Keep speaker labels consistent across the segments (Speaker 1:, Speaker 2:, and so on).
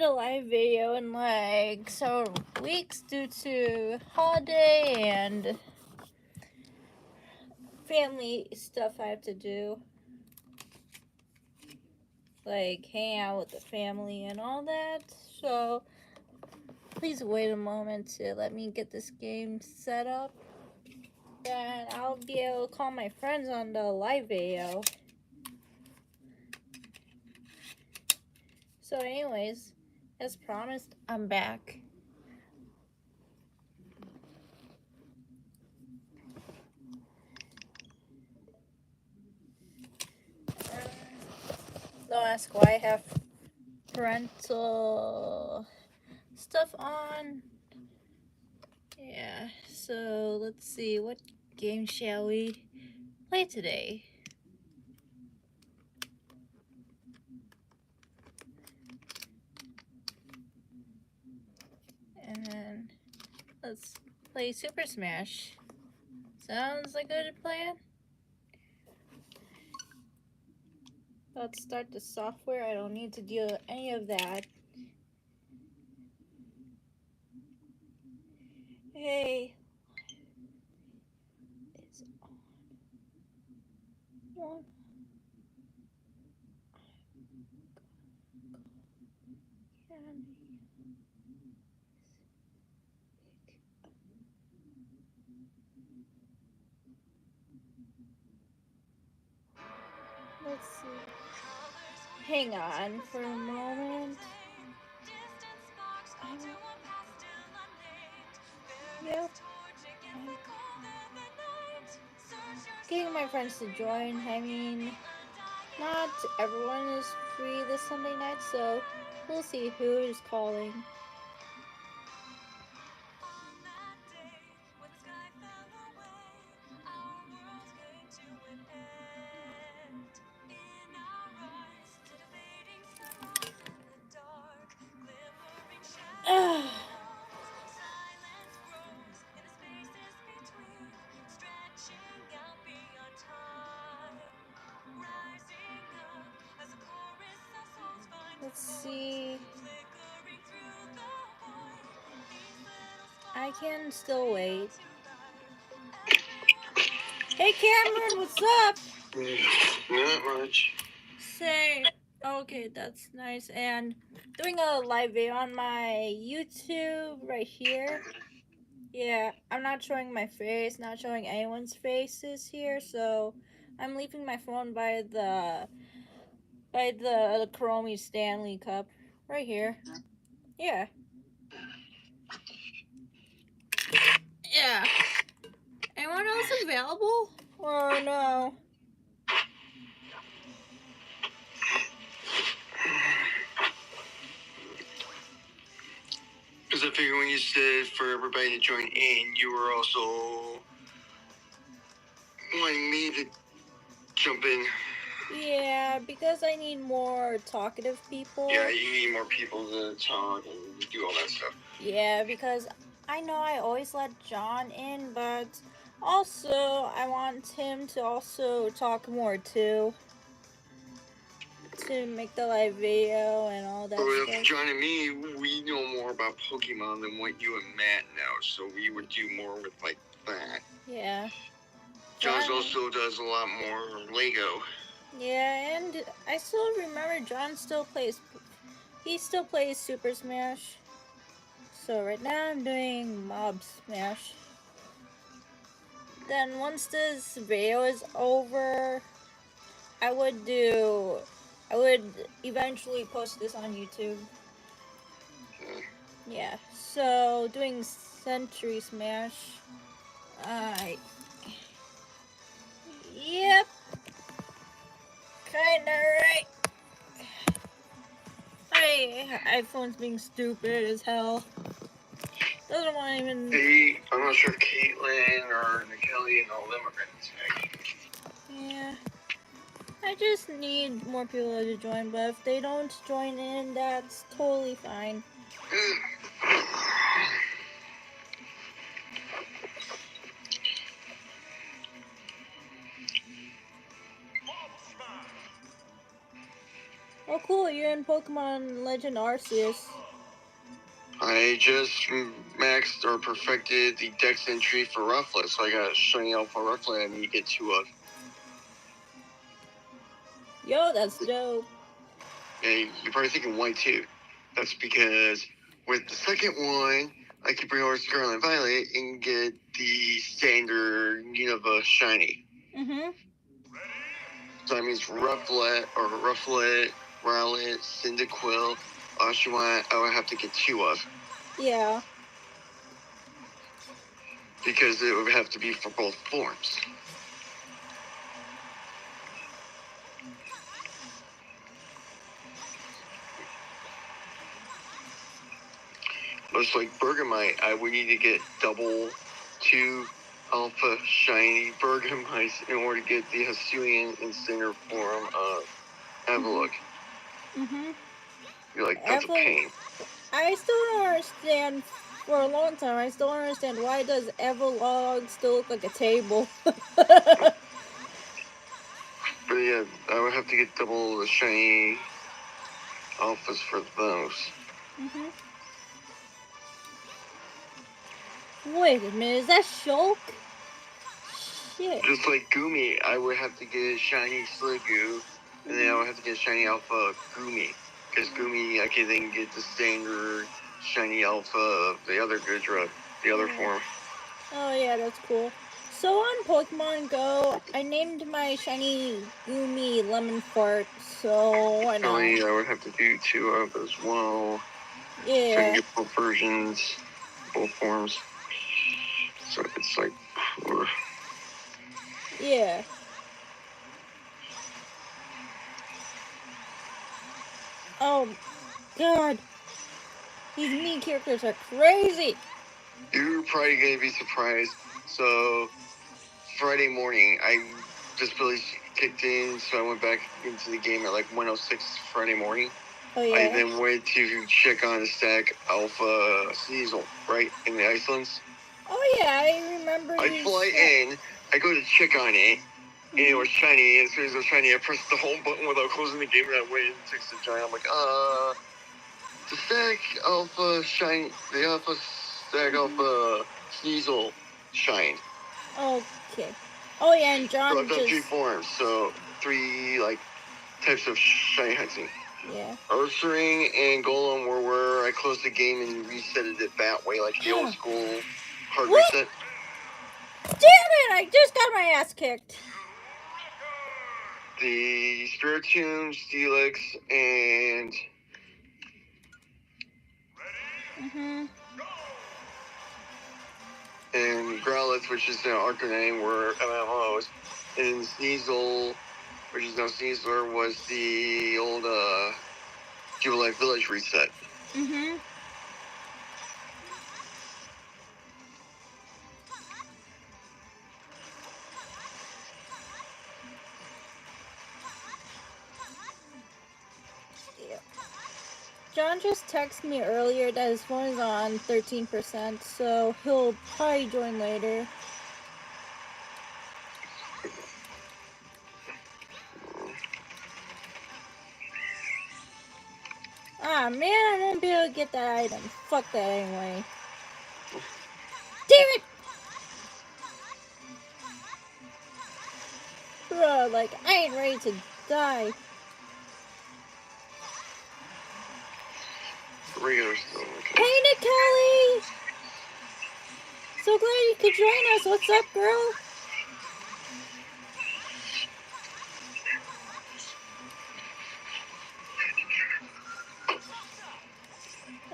Speaker 1: a live video in like several weeks due to holiday and family stuff I have to do. Like hang out with the family and all that. So please wait a moment to let me get this game set up. Then I'll be able to call my friends on the live video. So anyways, as promised, I'm back. Don't ask why I have parental stuff on. Yeah, so let's see, what game shall we play today? And then let's play Super Smash. Sounds like a good plan. Let's start the software. I don't need to deal with any of that. Hey. It's on. Let's see. Hang on for a moment. Yep. Getting my friends to join. I mean, not everyone is free this Sunday night, so we'll see who is calling. Let's see. I can still wait. Hey Cameron, what's up?
Speaker 2: Not much.
Speaker 1: Say, okay, that's nice. And doing a live video on my YouTube right here. Yeah, I'm not showing my face, not showing anyone's faces here, so I'm leaving my phone by the Chromie Stanley cup right here. Yeah. Yeah. Anyone else available? Or no?
Speaker 2: Because I figured when you said for everybody to join in, you were also wanting me to jump in.
Speaker 1: Yeah, because I need more talkative people.
Speaker 2: Yeah, you need more people to talk and do all that stuff.
Speaker 1: Yeah, because I know I always let John in, but also I want him to also talk more too. To make the live video and all that
Speaker 2: Well,
Speaker 1: stuff.
Speaker 2: John and me, we know more about Pokemon than what you and Matt know, so we would do more with like that.
Speaker 1: Yeah.
Speaker 2: John also does a lot more Lego.
Speaker 1: Yeah, and I still remember John still plays. He still plays Super Smash. So right now I'm doing Mob Smash. Then once this video is over, I would eventually post this on YouTube.
Speaker 2: Okay.
Speaker 1: Yeah, so doing Century Smash. Yep. Kinda right. My iPhone's being stupid as hell. Doesn't want to even...
Speaker 2: Hey, I'm not sure if Caitlin or Kelly and all them are going to take.
Speaker 1: Yeah. I just need more people to join, but if they don't join in, that's totally fine. Oh, cool. You're in Pokemon Legend Arceus.
Speaker 2: I just maxed or perfected the Dex entry for Rufflet, so I got shiny Alpha Rufflet I need to get 2 of.
Speaker 1: Yo, that's dope.
Speaker 2: And you're probably thinking, why 2? That's because with the second one, I can bring over Scarlet and Violet and get the standard Unova shiny.
Speaker 1: Mm-hmm.
Speaker 2: So that means Rufflet, Rowlet, Cyndaquil, Oshawott, I would have to get 2 of.
Speaker 1: Yeah.
Speaker 2: Because it would have to be for both forms. Much like Bergamite, I would need to get double 2 Alpha Shiny Bergamites in order to get the Hisuian in standard form of Avalok.
Speaker 1: Mm-hmm.
Speaker 2: You're like, that's a pain.
Speaker 1: I still don't understand. For a long time, I still don't understand why does Everlog still look like a table.
Speaker 2: But yeah, I would have to get double the shiny alphas for those.
Speaker 1: Mm-hmm. Wait a minute, is that Shulk? Shit.
Speaker 2: Just like Goomy, I would have to get shiny Sliggoo, and then I would have to get shiny alpha Goomy. Because Goomy, I can then get the standard shiny alpha of the other Gudra, the other form.
Speaker 1: Oh yeah, that's cool. So on Pokemon Go, I named my shiny Goomy Lemon Fart, so why not?
Speaker 2: I would have to do 2 of as well.
Speaker 1: Yeah.
Speaker 2: So I can get both versions, both forms. So it's like...
Speaker 1: Yeah. Oh, God. These mean characters are crazy.
Speaker 2: You're probably going to be surprised. So, Friday morning, I just really kicked in, so I went back into the game at like 1:06 Friday morning.
Speaker 1: Oh, yeah.
Speaker 2: I then went to check on the stack Alpha Sneasel, right, in the Icelands.
Speaker 1: Oh, yeah, I remember
Speaker 2: I fly in, I go to check on it, and it was shiny, and as soon as it was shiny, I pressed the home button without closing the game, and I went and fixed the giant. I'm like, the stack Alpha shine, the Alpha stack Alpha Sneasel shined.
Speaker 1: Okay. Oh, yeah, and John
Speaker 2: So I've done 3 forms, so 3, like, types of shiny hunting.
Speaker 1: Yeah.
Speaker 2: Ursaring and Golem were where I closed the game and resetted it that way, like the old school hard reset.
Speaker 1: Damn it! I just got my ass kicked.
Speaker 2: The Spiritomb, Steelix, and and Growlithe, which is now Arcanine, were MMOs, and Sneasel, which is now Sneasler, was the old Jubilife Village reset.
Speaker 1: John just texted me earlier that his phone is on 13%, so he'll probably join later. Ah, man, I won't be able to get that item. Fuck that anyway. Damn it! Bro, like, I ain't ready to die.
Speaker 2: Regular still.
Speaker 1: Hey, Nicole! So glad you could join us. What's up, girl?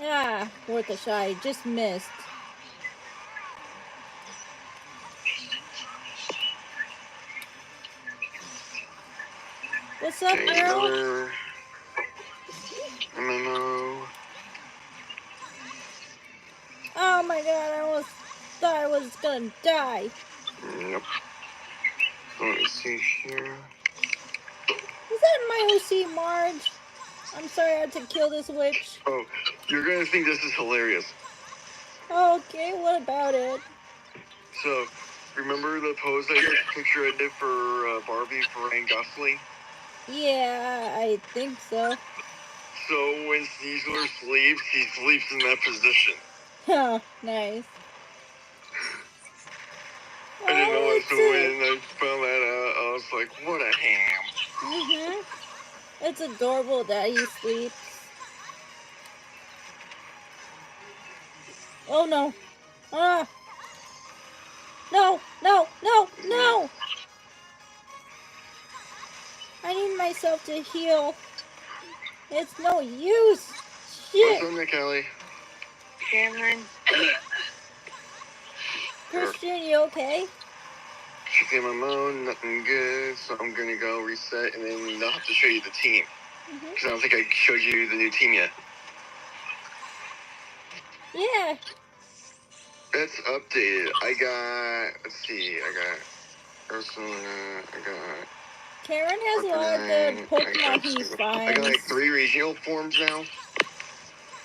Speaker 1: Ah, worth a shot. Just missed. What's up, girl?
Speaker 2: Another MMO.
Speaker 1: Oh my god, I almost thought I was gonna die.
Speaker 2: Nope. Let me see here.
Speaker 1: Is that my OC Marge? I'm sorry I had to kill this witch.
Speaker 2: Oh, you're gonna think this is hilarious.
Speaker 1: Okay, what about it?
Speaker 2: So, remember the pose I picture I did for Barbie for Ryan Gosling?
Speaker 1: Yeah, I think so.
Speaker 2: So when Sneasler sleeps, he sleeps in that position.
Speaker 1: Huh, nice.
Speaker 2: I didn't know it, so
Speaker 1: Oh,
Speaker 2: when I found that out, I was like, what a ham.
Speaker 1: Mm-hmm. It's adorable that he sleeps. Oh no. Ah! No, no, no, no! I need myself to heal. It's no use. Shit.
Speaker 2: What's up, Nick Alley?
Speaker 3: Cameron.
Speaker 1: Christian, you okay?
Speaker 2: Checking my mode, nothing good, so I'm gonna go reset, and then I'll have to show you the team. Because I don't think I showed you the new team yet.
Speaker 1: Yeah.
Speaker 2: That's updated. I got, let's see, I got Ursula, I got...
Speaker 1: Karen has a lot of good Pokemon he finds.
Speaker 2: I got like 3 regional forms now.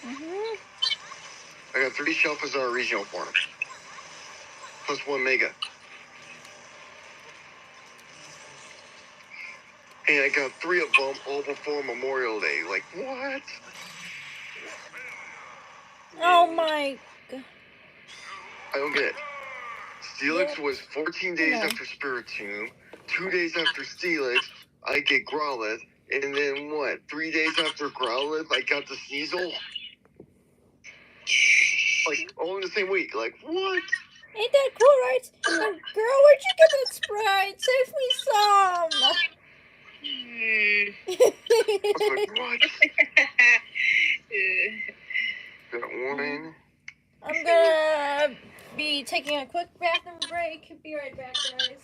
Speaker 2: I got 3 Shelfazar regional forms. Plus 1 Mega. And I got 3 of them all before Memorial Day. Like, what?
Speaker 1: Oh my god.
Speaker 2: I don't get it. Steelix was 14 days
Speaker 1: No.
Speaker 2: after Spiritomb, 2 days after Steelix, I get Growlithe, and then what? 3 days after Growlithe, I got the Sneasel? Like, all in the same week. Like, what?
Speaker 1: Ain't that cool, right? And girl, where'd you get that Sprite? Save me some!
Speaker 2: I was like, what? Got 1.
Speaker 1: I'm gonna be taking a quick bathroom break. Be right back, guys.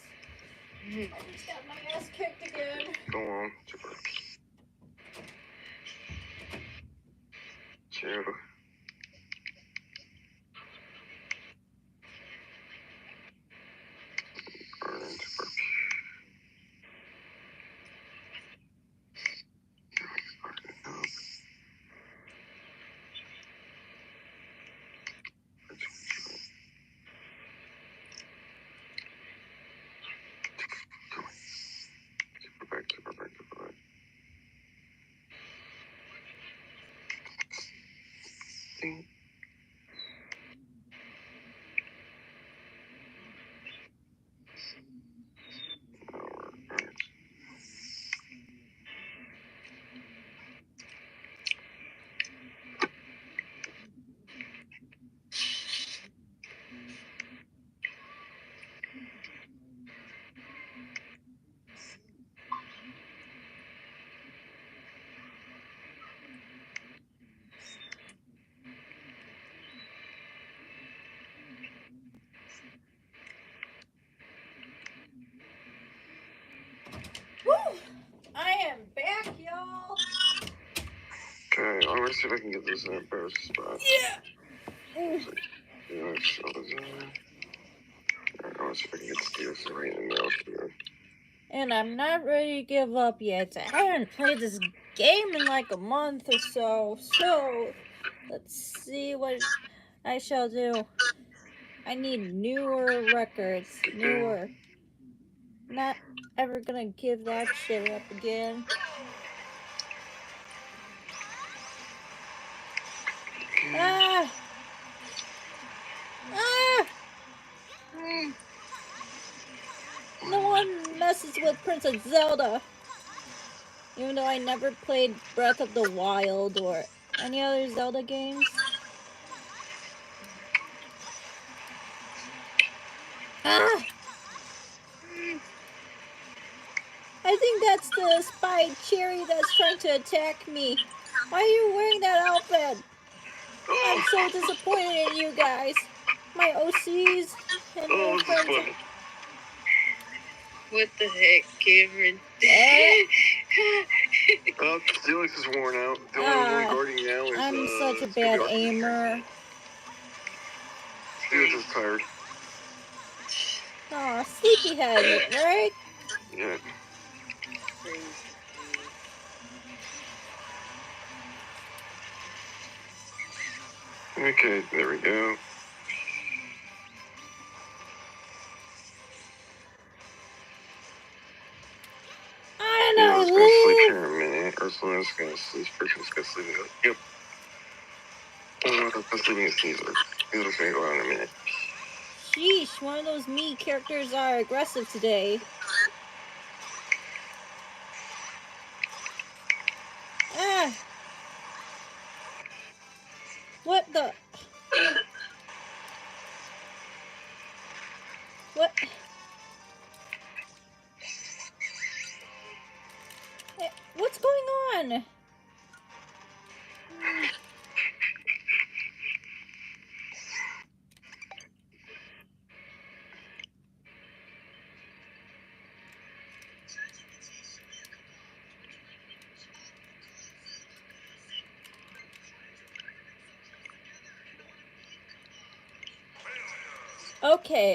Speaker 1: I just got my ass kicked again.
Speaker 2: Go on. 2.
Speaker 1: Woo! I am back, y'all.
Speaker 2: Okay, I'm gonna see if I can get this in a better spot.
Speaker 1: Yeah.
Speaker 2: Yeah, so I want to see if I can get Steelix right in the middle here.
Speaker 1: And I'm not ready to give up yet. I haven't played this game in like a month or so. So, let's see what I shall do. I need newer records. Newer. Not ever gonna give that shit up again. Ah! Ah! No one messes with Princess Zelda. Even though I never played Breath of the Wild or any other Zelda games. Ah! I think that's the spy cherry that's trying to attack me. Why are you wearing that outfit? I'm so disappointed in you guys. My OCs and my friends.
Speaker 3: What the heck, Cameron?
Speaker 2: Oh, Steelix is worn out. The only one guarding now is
Speaker 1: I'm such a bad aimer.
Speaker 2: Steelix is tired.
Speaker 1: Aw, sleepyhead, right?
Speaker 2: Yeah. Okay, there we go.
Speaker 1: And I
Speaker 2: was gonna sleep. Person's gonna sleep. Yep. I'm sleeping in Sneasler. Sneasler's gonna go out in a minute.
Speaker 1: Sheesh, one of those me characters are aggressive today. Ah! What the? What? Hey, what's going on?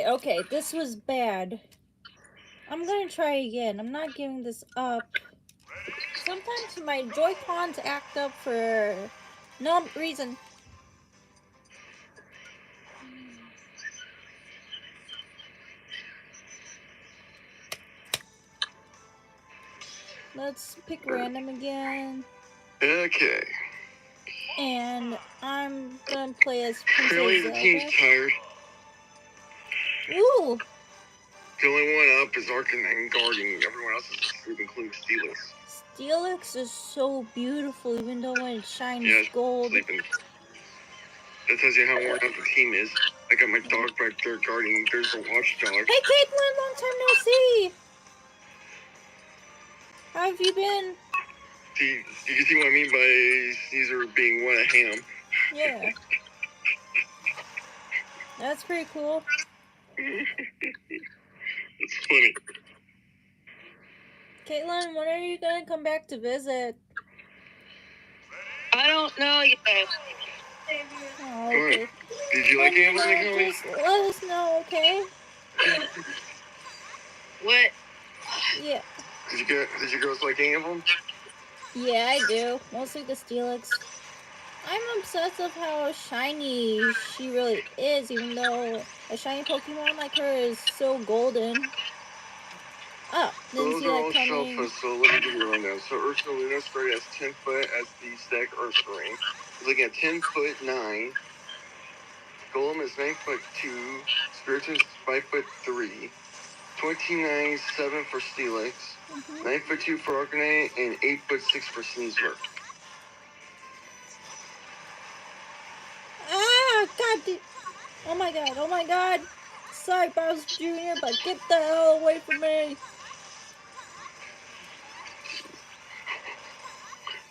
Speaker 1: Okay, this was bad. I'm gonna try again. I'm not giving this up. Sometimes my Joy-Cons act up for no reason. Let's pick random again.
Speaker 2: Okay.
Speaker 1: And I'm gonna play as
Speaker 2: Apparently
Speaker 1: Princess
Speaker 2: the team's
Speaker 1: Zelda.
Speaker 2: tired.
Speaker 1: Ooh!
Speaker 2: The only one up is Arcanine guarding. Everyone else is asleep, including Steelix.
Speaker 1: Steelix is so beautiful, even though when it shines
Speaker 2: Yeah,
Speaker 1: gold.
Speaker 2: sleeping. That tells you how worn out the team is. I got my dog back there guarding. There's a watchdog.
Speaker 1: Hey, Caitlin! Long time no see! How have you been?
Speaker 2: See, you can see what I mean by Caesar being what, a ham.
Speaker 1: Yeah. That's pretty cool.
Speaker 2: It's funny.
Speaker 1: Caitlin, when are you gonna come back to visit?
Speaker 3: I don't know yet.
Speaker 1: Oh, okay.
Speaker 2: Did you like
Speaker 1: When you
Speaker 2: it when they
Speaker 1: know,
Speaker 2: come in?
Speaker 1: just let us know, okay?
Speaker 3: What?
Speaker 1: Yeah.
Speaker 2: Did you girls like any of them?
Speaker 1: Yeah, I do. Mostly the Steelix. I'm obsessed with how shiny she really is, even though a shiny Pokemon like her is so golden. Oh, didn't
Speaker 2: Those
Speaker 1: see
Speaker 2: are
Speaker 1: that
Speaker 2: all
Speaker 1: coming.
Speaker 2: Shelfa, so let me give you a rundown. So Ursa Luna started as 10 foot as the stack Ursaring. Looking at 10 foot 9. Golem is 9 foot 2. Spiritomb is 5 foot 3. 29 7 for Steelix. 9 foot 2 for Arcanine, and 8 foot 6 for Sneasler.
Speaker 1: Ah, God. Oh my god, oh my god. Sorry, Bowser Jr., but get the hell away from me.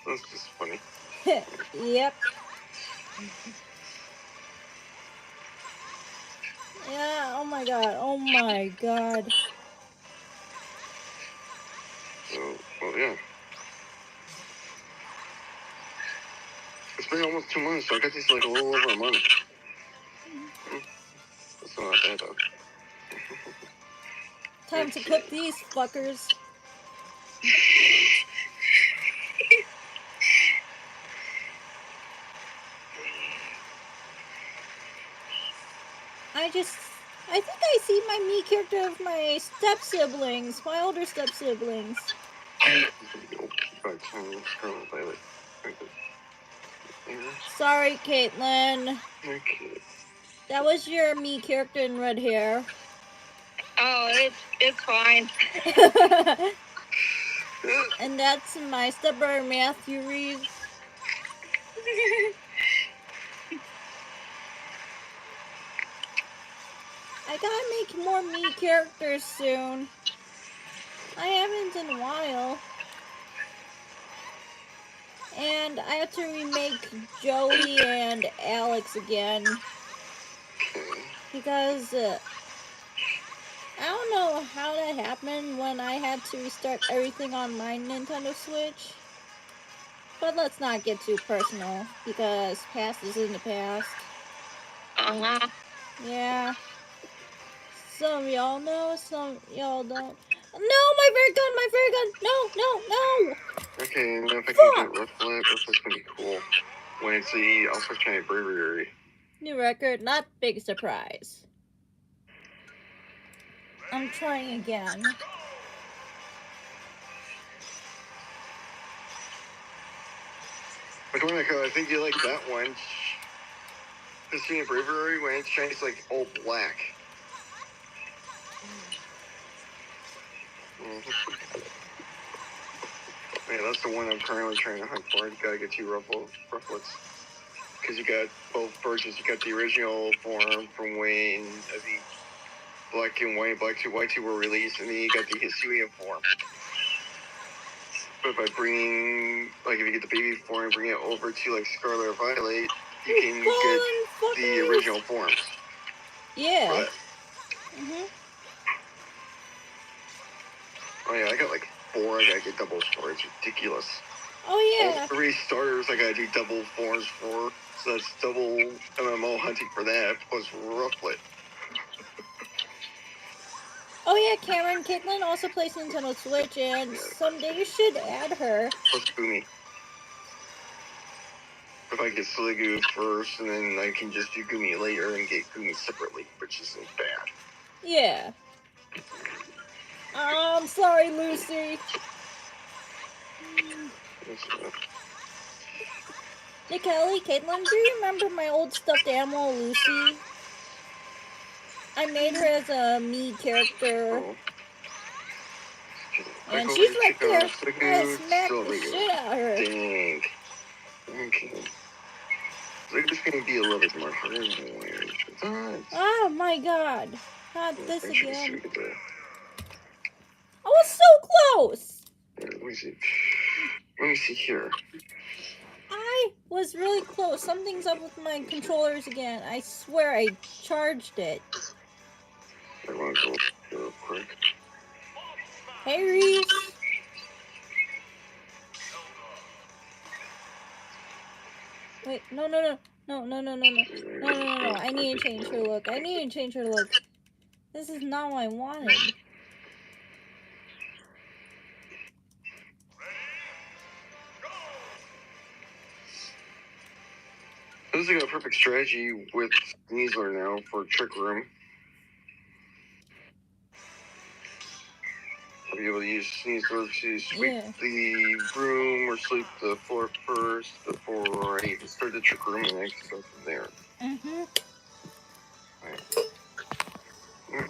Speaker 2: That's just funny.
Speaker 1: Yep. Yeah, oh my god, oh my god.
Speaker 2: So, well, yeah. It's been almost 2 months, so I got this like a little over a month. That's not bad, though.
Speaker 1: Time to cook these fuckers. I think I see my me character of my step-siblings, my older step-siblings. Sorry, Caitlin.
Speaker 2: Okay.
Speaker 1: That was your me character in red hair.
Speaker 3: Oh, it's fine.
Speaker 1: And that's my stepbrother Matthew Reeves. I gotta make more me characters soon. I haven't in a while. And I have to remake Joey and Alex again. Because I don't know how that happened when I had to restart everything on my Nintendo Switch. But let's not get too personal, because past is in the past.
Speaker 3: Uh-huh.
Speaker 1: Yeah. Some of y'all know, some y'all don't. No, my fairy gun, my fairy gun! No!
Speaker 2: Okay, and if I can get Rufflet, Rufflet's gonna be cool. When it's the Alpha China Bravery.
Speaker 1: New record, not big surprise. I'm trying again.
Speaker 2: I think you like that one. Christina Bravery when it's shiny, it's like all black. Yeah, that's the one I'm currently trying to hunt for. You gotta get 2 rufflets. Because you got both versions. You got the original form from when the Black and White, Black 2, White 2 were released, and then you got the Hisuian form. But by bringing, like, if you get the baby form and bring it over to, like, Scarlet or Violet, you can get the original forms.
Speaker 1: Yeah.
Speaker 2: Oh, yeah, I got, like, 4 I gotta get doubles for. It's ridiculous.
Speaker 1: Oh, yeah.
Speaker 2: All 3 starters I gotta do double forms for. So that's double MMO hunting for that, plus Rufflet.
Speaker 1: Oh yeah, Cameron, Caitlin also plays Nintendo Switch, and someday you should add her.
Speaker 2: Plus Boomy. If I get Sliggoo first, and then I can just do Goomy later and get Goomy separately, which isn't bad.
Speaker 1: Yeah. I'm sorry, Lucy. Hey, Kelly, Caitlin, do you remember my old stuffed animal, Lucy? I made her as a me character.
Speaker 2: Oh.
Speaker 1: And she's right there. I smacked the shit out of her.
Speaker 2: Dang. Okay. Sliggoo's gonna be a little bit more hard.
Speaker 1: Oh my god. Not this again. I was so close.
Speaker 2: Let me see. Let me see here.
Speaker 1: I was really close. Something's up with my controllers again. I swear I charged it.
Speaker 2: I want to go real quick.
Speaker 1: Hey, Reese. Wait, no. I need to change her look. This is not what I wanted.
Speaker 2: This is like a perfect strategy with Sneasler now for Trick Room. I'll be able to use Sneasler to sweep the room or sweep the floor first before I even start the Trick Room, and I can go from there.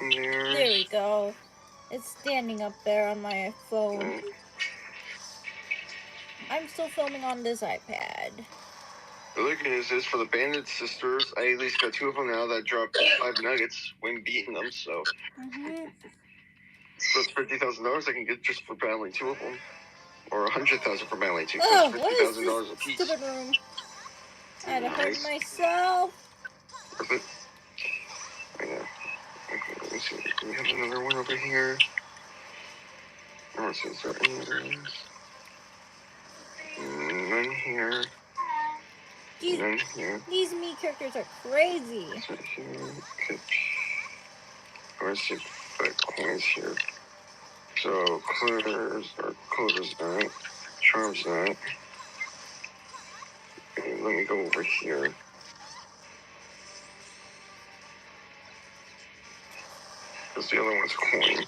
Speaker 1: There we go. It's standing up there on my phone. I'm still filming on this iPad.
Speaker 2: The other good news is for the Bandit Sisters, I at least got 2 of them now that dropped 5 nuggets when beating them, so. So that's $50,000 I can get just for battling 2 of them. Or $100,000 for battling 2, so it's $50,000 a piece.
Speaker 1: Stupid room. I had to hurt myself.
Speaker 2: Worth it. I know. Okay, let me see. Do we have another one over here? I want to see, is there any other ones? None here. None here.
Speaker 1: These me characters are crazy.
Speaker 2: Right here. Okay. I want to see if I have coins here. So, Claire's not. Charm's not. Okay, let me go over here. Because the other one's coin.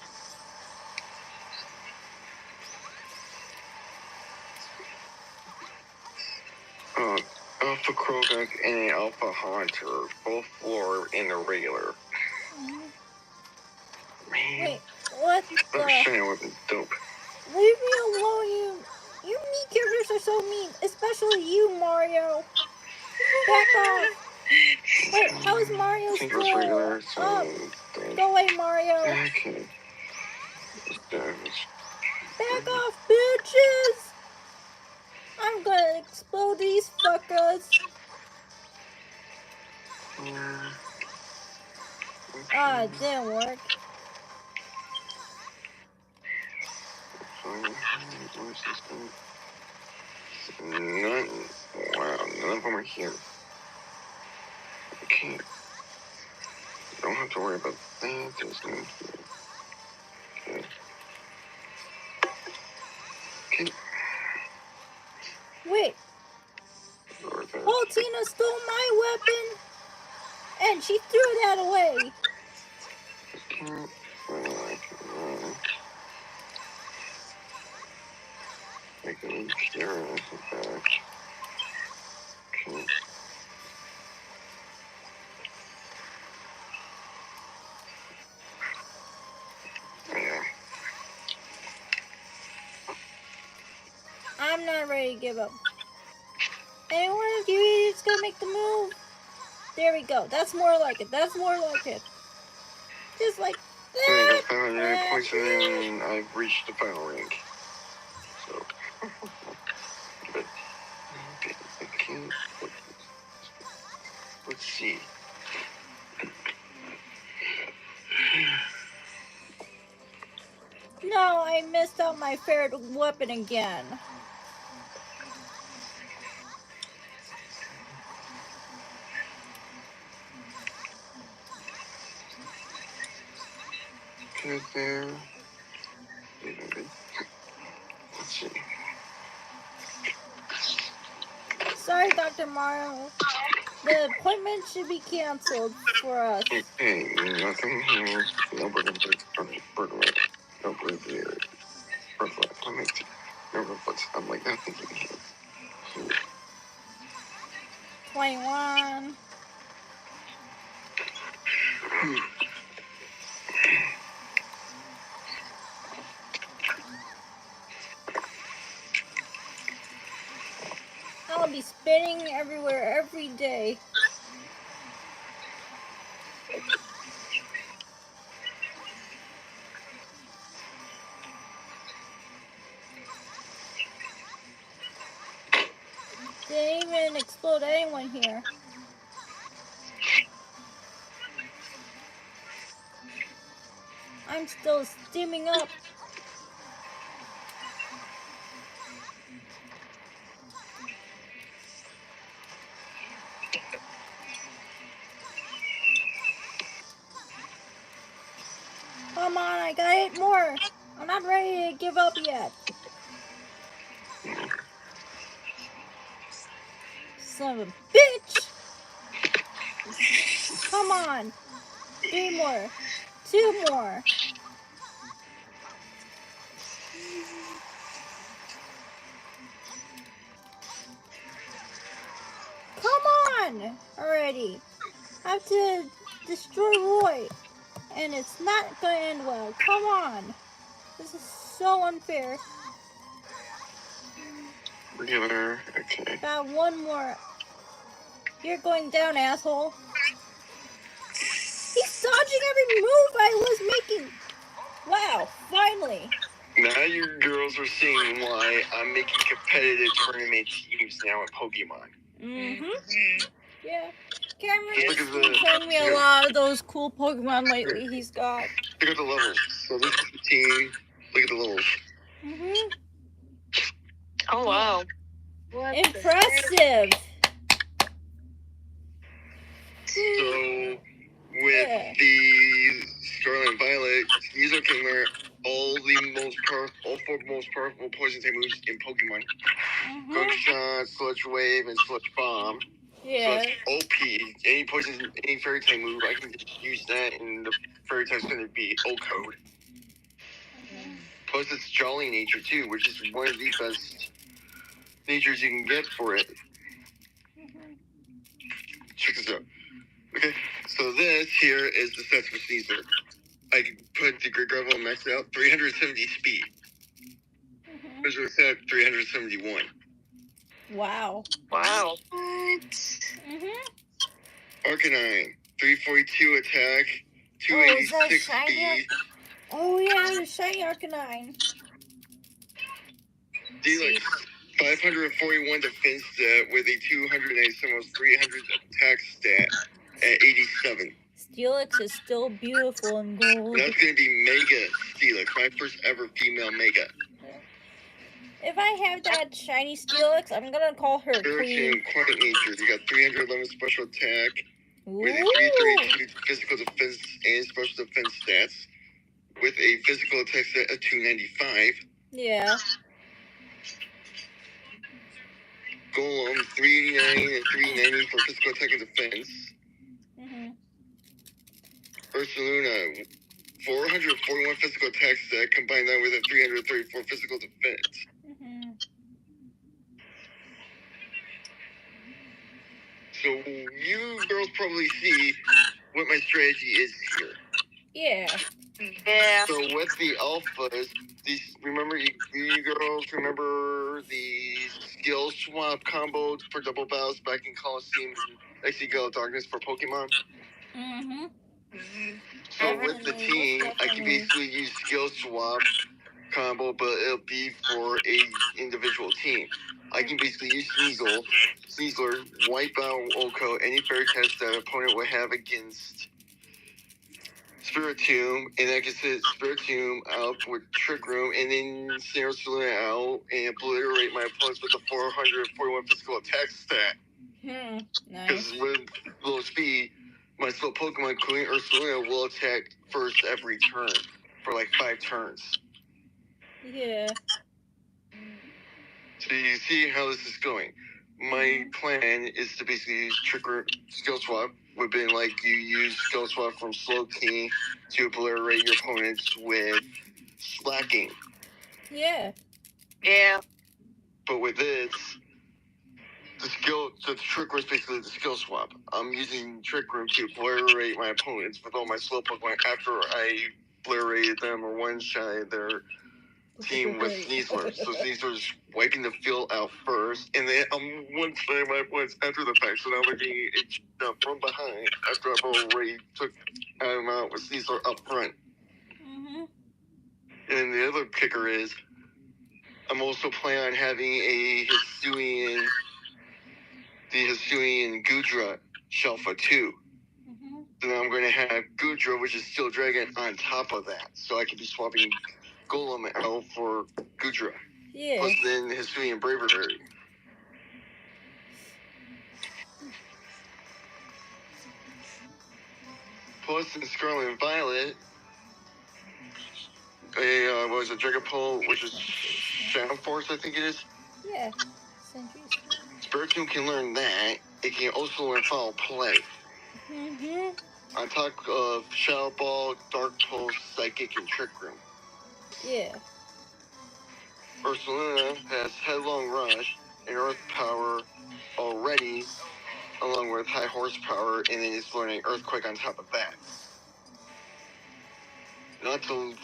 Speaker 2: Alpha Krogak and Alpha Haunter, both floor and a regular. Man.
Speaker 1: Wait, what the?
Speaker 2: That shiny weapon dope.
Speaker 1: Leave me alone, you me characters are so mean, especially you, Mario. Back off. Wait, how is Mario's
Speaker 2: regular, so
Speaker 1: go away, Mario.
Speaker 2: Okay.
Speaker 1: Back off, bitches. I'm gonna explode these fuckers. It didn't work.
Speaker 2: None. Wow, none of them are here. Okay. Don't have to worry about that. There's none here. Okay.
Speaker 1: Wait. Tina stole my weapon, and she threw that away.
Speaker 2: I can leave here and come back.
Speaker 1: not ready to give up. Anyone of you idiots gonna make the move? There we go. That's more like it. That's more like it. Just like
Speaker 2: I
Speaker 1: that.
Speaker 2: got 500 points and I've reached the final rank. So, but I can't. Let's see.
Speaker 1: No, I missed out my favorite weapon again.
Speaker 2: Right there. Let's see.
Speaker 1: Sorry, Dr. Mario. The appointment should be canceled for us.
Speaker 2: Okay, nothing here. No burden, no burden here. Reflect. No reflex. I'm like not thinking here.
Speaker 1: 21. I'll be spinning everywhere every day. Didn't even explode anyone here. I'm still steaming up. Come on, I gotta hit more. I'm not ready to give up yet. Son of a bitch! Come on. 3 more. 2 more. Come on already. I have to destroy Roy. And it's not gonna end well. Come on. This is so unfair.
Speaker 2: Regular. Okay.
Speaker 1: Got 1 more. You're going down, asshole. He's dodging every move I was making. Wow, finally.
Speaker 2: Now you girls are seeing why I'm making competitive tournament teams now in Pokemon.
Speaker 1: Mm-hmm. Yeah. Cameron's
Speaker 2: Look at
Speaker 1: been
Speaker 2: the-
Speaker 1: showing me a lot of those cool Pokemon lately he's got.
Speaker 2: Look at the levels. So this is the team. Look at the levels.
Speaker 1: Mm-hmm.
Speaker 3: Oh wow.
Speaker 1: Impressive.
Speaker 2: So with the Scarlet and Violet, these can learn all 4 most powerful poison type moves in Pokemon. Gunk Shot, Sludge Wave, and Sludge Bomb.
Speaker 1: Yeah.
Speaker 2: So it's OP. Any poison, any fairy type move, I can just use that, and the fairy type's going to be O-code. Plus, it's Jolly Nature too, which is one of the best natures you can get for it. Check this out. Okay, so this here is the stats for Caesar. I can put the Great Gravel max out, 370 speed. Visual attack, 371.
Speaker 1: Wow.
Speaker 3: Wow.
Speaker 2: Arcanine, 342 attack, 286 speed.
Speaker 1: Oh yeah, the shiny Arcanine.
Speaker 2: Deluxe, 541 defense stat with a 290, almost 300 attack stat at 87.
Speaker 1: Steelix is still beautiful and gold.
Speaker 2: That's going to be Mega Steelix, my first ever female Mega.
Speaker 1: If I have that shiny Steelix, I'm gonna call her
Speaker 2: Spiritual
Speaker 1: Queen.
Speaker 2: and Quiet Nature, you got 311 special attack with a
Speaker 1: Ooh.
Speaker 2: 332 physical defense and special defense stats with a physical attack stat of 295.
Speaker 1: Yeah.
Speaker 2: Golem, 389 and 390 for physical attack and defense. Ursaluna, 441 physical attack stat, combine that with a 334 physical defense. So you girls probably see what my strategy is here.
Speaker 1: Yeah.
Speaker 3: Yeah.
Speaker 2: So with the alphas, these remember you girls remember the skill swap combo for double battles back in Coliseum and XE Darkness for Pokemon.
Speaker 1: Mm-hmm.
Speaker 2: So with the team, I can basically use skill swap combo, but it'll be for a individual team. I can basically use Sneasler, wipe out Oko, any fairy test that an opponent would have against Spiritomb, and I can set Spiritomb out with Trick Room, and then Snare Saluna out and obliterate my opponents with a 441 physical attack stat.
Speaker 1: Nice.
Speaker 2: Because with low speed, my slow Pokemon, including Ursaluna, will attack first every turn for like 5 turns.
Speaker 1: Yeah.
Speaker 2: So you see how this is going. My plan is to basically use Trigger Skill Swap. Would been like you use Skill Swap from Slowking to obliterate your opponents with Slacking.
Speaker 1: Yeah.
Speaker 3: Yeah.
Speaker 2: But with this, the Trick Room is basically the Skill Swap. I'm using Trick Room to obliterate my opponents with all my slow Pokemon after I obliterated them or one-shot their team with Sneasler. So Sneasler's wiping the field out first, and then I'm one-shotting my opponents after the fact, so now they're getting a jump from behind after I've already took them out with Sneasler up front.
Speaker 1: Mm-hmm.
Speaker 2: And then the other kicker is, I'm also planning on having the Hisuian Gudra Shelfa too.
Speaker 1: Mm-hmm.
Speaker 2: Then I'm going to have Gudra, which is Steel Dragon, on top of that. So I could be swapping Golem out for Gudra.
Speaker 1: Yeah.
Speaker 2: Plus then Hisuian Bravery. Plus in Scarlet and Violet, what was it, Dragapult, which is Shadow Force, I think it is?
Speaker 1: Yeah. Sentries.
Speaker 2: Spiritomb can learn that. It can also learn Foul Play.
Speaker 1: Mm-hmm.
Speaker 2: On top of Shadow Ball, Dark Pulse, Psychic, and Trick Room.
Speaker 1: Yeah.
Speaker 2: Ursaluna has Headlong Rush and Earth Power already, along with High Horsepower, and then it's learning Earthquake on top of that. Not to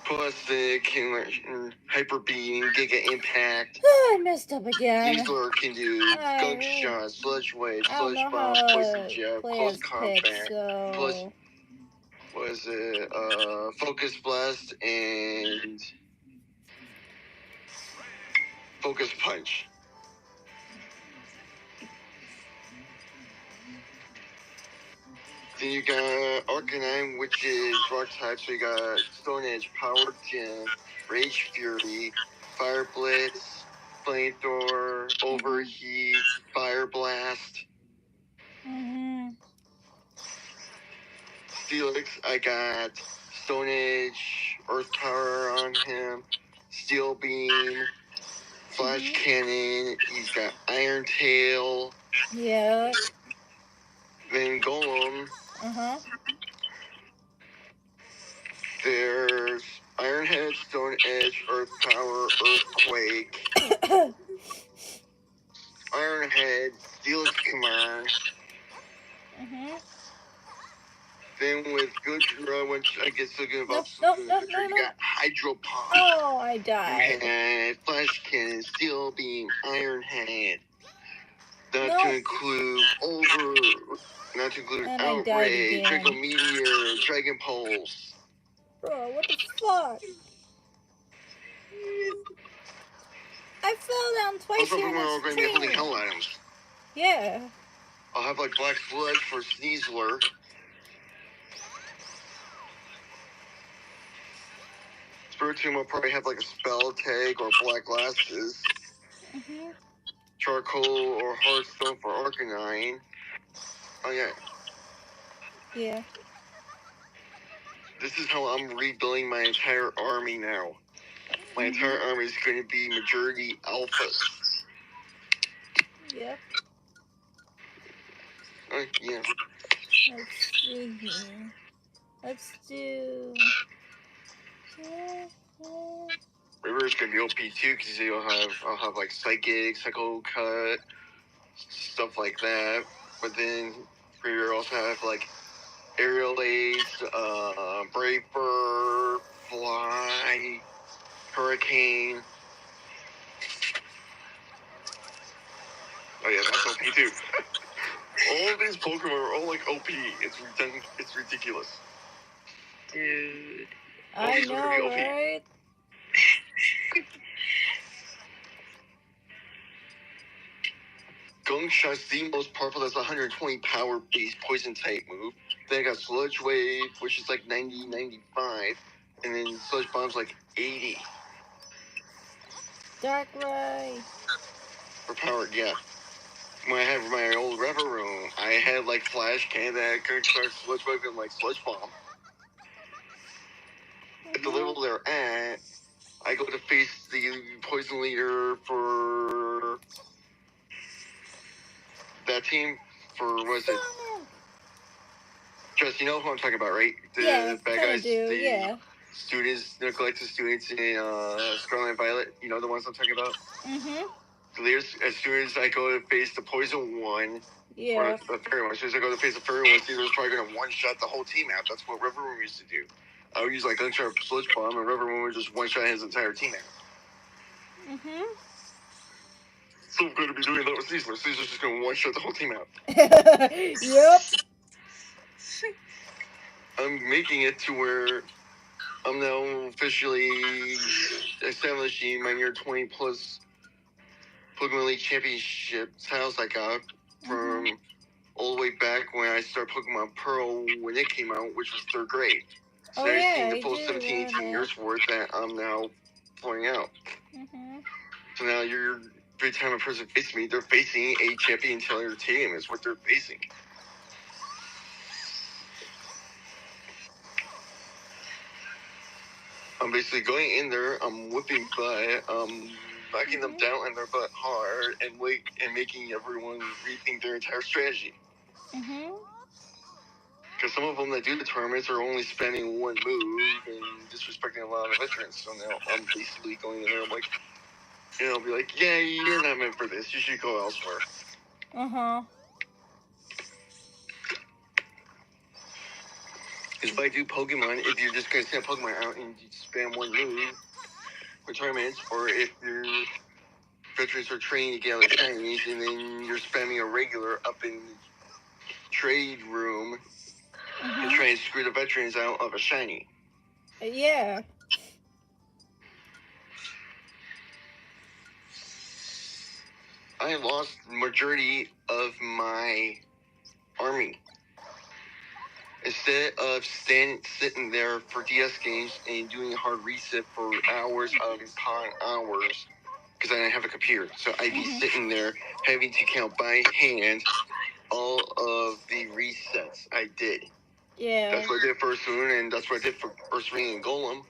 Speaker 2: plus it can learn Hyper Beam, Giga Impact.
Speaker 1: Oh, I messed up again.
Speaker 2: Sneasler can do Gunk Shot, Sludge Wave,
Speaker 1: I don't
Speaker 2: Sludge
Speaker 1: know
Speaker 2: Bomb,
Speaker 1: how
Speaker 2: Poison
Speaker 1: to
Speaker 2: Jab,
Speaker 1: play
Speaker 2: Close
Speaker 1: as
Speaker 2: Combat,
Speaker 1: Pit, so...
Speaker 2: plus was it Focus Blast and Focus Punch. Then you got Arcanine, which is rock type, so you got Stone Edge, Power Gem, Rage Fury, Fire Blitz, Flamethrower, Overheat, Fire Blast.
Speaker 1: Mm-hmm.
Speaker 2: Steelix, I got Stone Edge, Earth Power on him, Steel Beam, Flash Cannon, he's got Iron Tail.
Speaker 1: Yeah.
Speaker 2: Then Golem,
Speaker 1: Uh-huh.
Speaker 2: there's Iron Head, Stone Edge, Earth Power, Earthquake, Iron Head, Steelix Command.
Speaker 1: Mm-hmm.
Speaker 2: Then with Gudra, which I guess they're going to
Speaker 1: No.
Speaker 2: you got Hydro Pump.
Speaker 1: Oh, I
Speaker 2: You
Speaker 1: died.
Speaker 2: had Flash Cannon, Steel Beam, Iron Head. Not
Speaker 1: No.
Speaker 2: to include
Speaker 1: And I died
Speaker 2: Outrage,
Speaker 1: again.
Speaker 2: Draco Meteor, Dragon Pulse.
Speaker 1: Bro, what the fuck? I fell down twice
Speaker 2: Most of
Speaker 1: here
Speaker 2: them
Speaker 1: in
Speaker 2: are all going to be holding
Speaker 1: this
Speaker 2: Hell
Speaker 1: training.
Speaker 2: items.
Speaker 1: Yeah.
Speaker 2: I'll have like Black Sludge for Sneasler. Spiritomb will probably have like a Spell Tag or Black Glasses.
Speaker 1: Mm-hmm.
Speaker 2: Charcoal or Hearthstone for Arcanine. Oh yeah.
Speaker 1: Yeah.
Speaker 2: This is how I'm rebuilding my entire army now. My entire army is going to be majority alphas.
Speaker 1: Yep.
Speaker 2: Yeah.
Speaker 1: Let's see here. Let's do...
Speaker 2: River's going to be OP too, because I'll have like Psychic, Psycho Cut, stuff like that. But then River also have like Aerial Ace, Brave Bird, Fly, Hurricane. Oh yeah, that's OP too. All of these Pokemon are all like OP. It's ridiculous.
Speaker 3: Dude.
Speaker 1: I know, right?
Speaker 2: Gong Shot's the most powerful. That's 120 power base poison type move. Then I got Sludge Wave, which is like 90, 95. And then Sludge Bomb's like 80.
Speaker 1: Dark Ray.
Speaker 2: For power, yeah. When I had my old Rever Room, I had like Flash Cannon that could start Sludge Wave and like Sludge Bomb. At the level they're at, I go to face the Poison Leader for that team for, what is it? Just, you know who I'm talking about, right? The bad guys, the students, neglected students in Scarlet and Violet. You know the ones I'm talking about? As soon as I go to face the Poison one, or the Fairy one, as soon as I go to face the Fairy one, Caesar's probably going to one-shot the whole team out. That's what River Room used to do. I would use like Gunshot Sludge Bomb, and River Room would just one-shot his entire team out. So I'm going to be doing that with Caesar. Caesar's just going to one-shot the whole team out.
Speaker 1: Yep.
Speaker 2: I'm making it to where I'm now officially establishing my near 20 plus Pokemon League Championship titles I got from all the way back when I started Pokemon Pearl when it came out, which was 3rd grade. So now you're seeing the full 17, 18 years worth that I'm now pouring out. So now every time a person faces me, they're facing a champion Taylor team is what they're facing. I'm basically going in there, I'm whipping butt, knocking them down on their butt hard, and making everyone rethink their entire strategy. Because some of them that do the tournaments are only spamming one move and disrespecting a lot of veterans. So now I'm basically going in there, I'm like, I'll be like, yeah, you're not meant for this. You should go elsewhere. Because if I do Pokemon, if you're just going to send Pokemon out and you spam one move for tournaments, or if your veterans are training to get out of Chinese and then you're spamming a regular up in the trade room and trying to screw the veterans out of a shiny.
Speaker 1: Yeah.
Speaker 2: I lost the majority of my army. Instead of sitting there for DS games and doing a hard reset for hours upon hours, because I didn't have a computer, so I'd be sitting there having to count by hand all of the resets I did.
Speaker 1: Yeah.
Speaker 2: That's what I did for Ursaring, and that's what I did for Ursaring and Golem.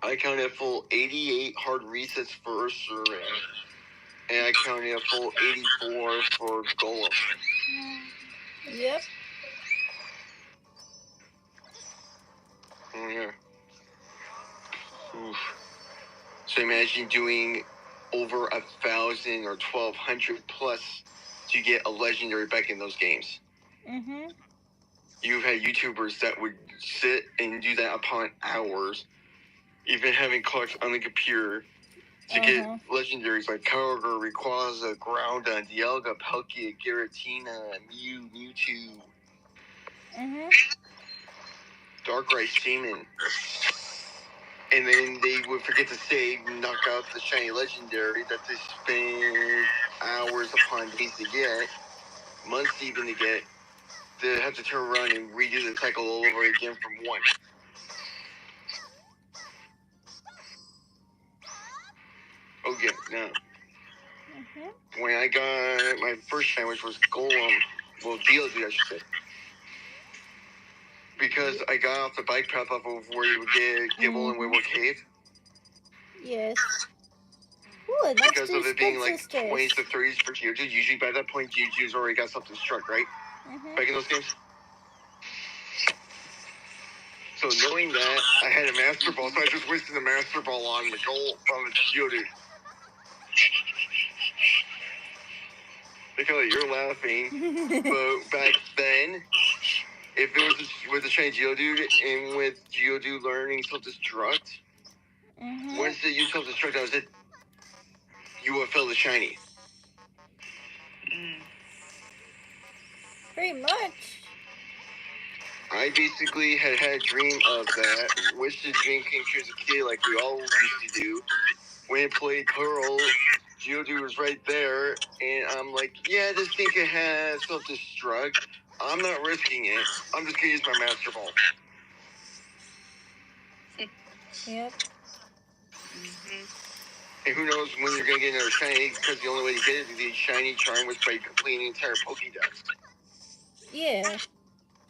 Speaker 2: I counted a full 88 hard resets for Ursaring, and I counted a full 84 for Golem.
Speaker 1: Yep.
Speaker 2: Oh, yeah. Oof. So imagine doing over 1,000 or 1,200 plus to get a legendary back in those games. You've had YouTubers that would sit and do that upon hours, even having clocks on the computer to get legendaries like Kyogre, Rayquaza, Groudon, Dialga, Palkia, Giratina, Mew, Mewtwo, Darkrai, Shaman. And then they would forget to save, knock out the shiny legendary that they spend hours upon days to get, months even to get, to have to turn around and redo the cycle all over again from one. Oh yeah, now. When I got my first shine, which was Golem, well, Geodude, I should say. Because I got off the bike path off of where you would get Gibble and Wayward Cave.
Speaker 1: Yes. Ooh,
Speaker 2: because of it being like 20s to 30s for Geodude. Usually by that point, Geodude's already got something struck, right? Back in those games. So knowing that, I had a Master Ball, so I just wasted the Master Ball on the Geodude. Because you're laughing, but back then, if it was with the shiny Geodude and with Geodude learning self-destruct, once it used self-destruct, that was it. You would have felt the shiny.
Speaker 1: Pretty much.
Speaker 2: I basically had a dream of that. Wish the dream came true as a kid, like we all used to do. When I played Pearl, Geodude was right there, and I'm like, yeah, this thing can have self-destruct. I'm not risking it. I'm just gonna use my Master Ball.
Speaker 1: Yep.
Speaker 2: And who knows when you're gonna get another shiny, because the only way to get it to the shiny charm was by completing the entire Pokédex.
Speaker 1: Yeah.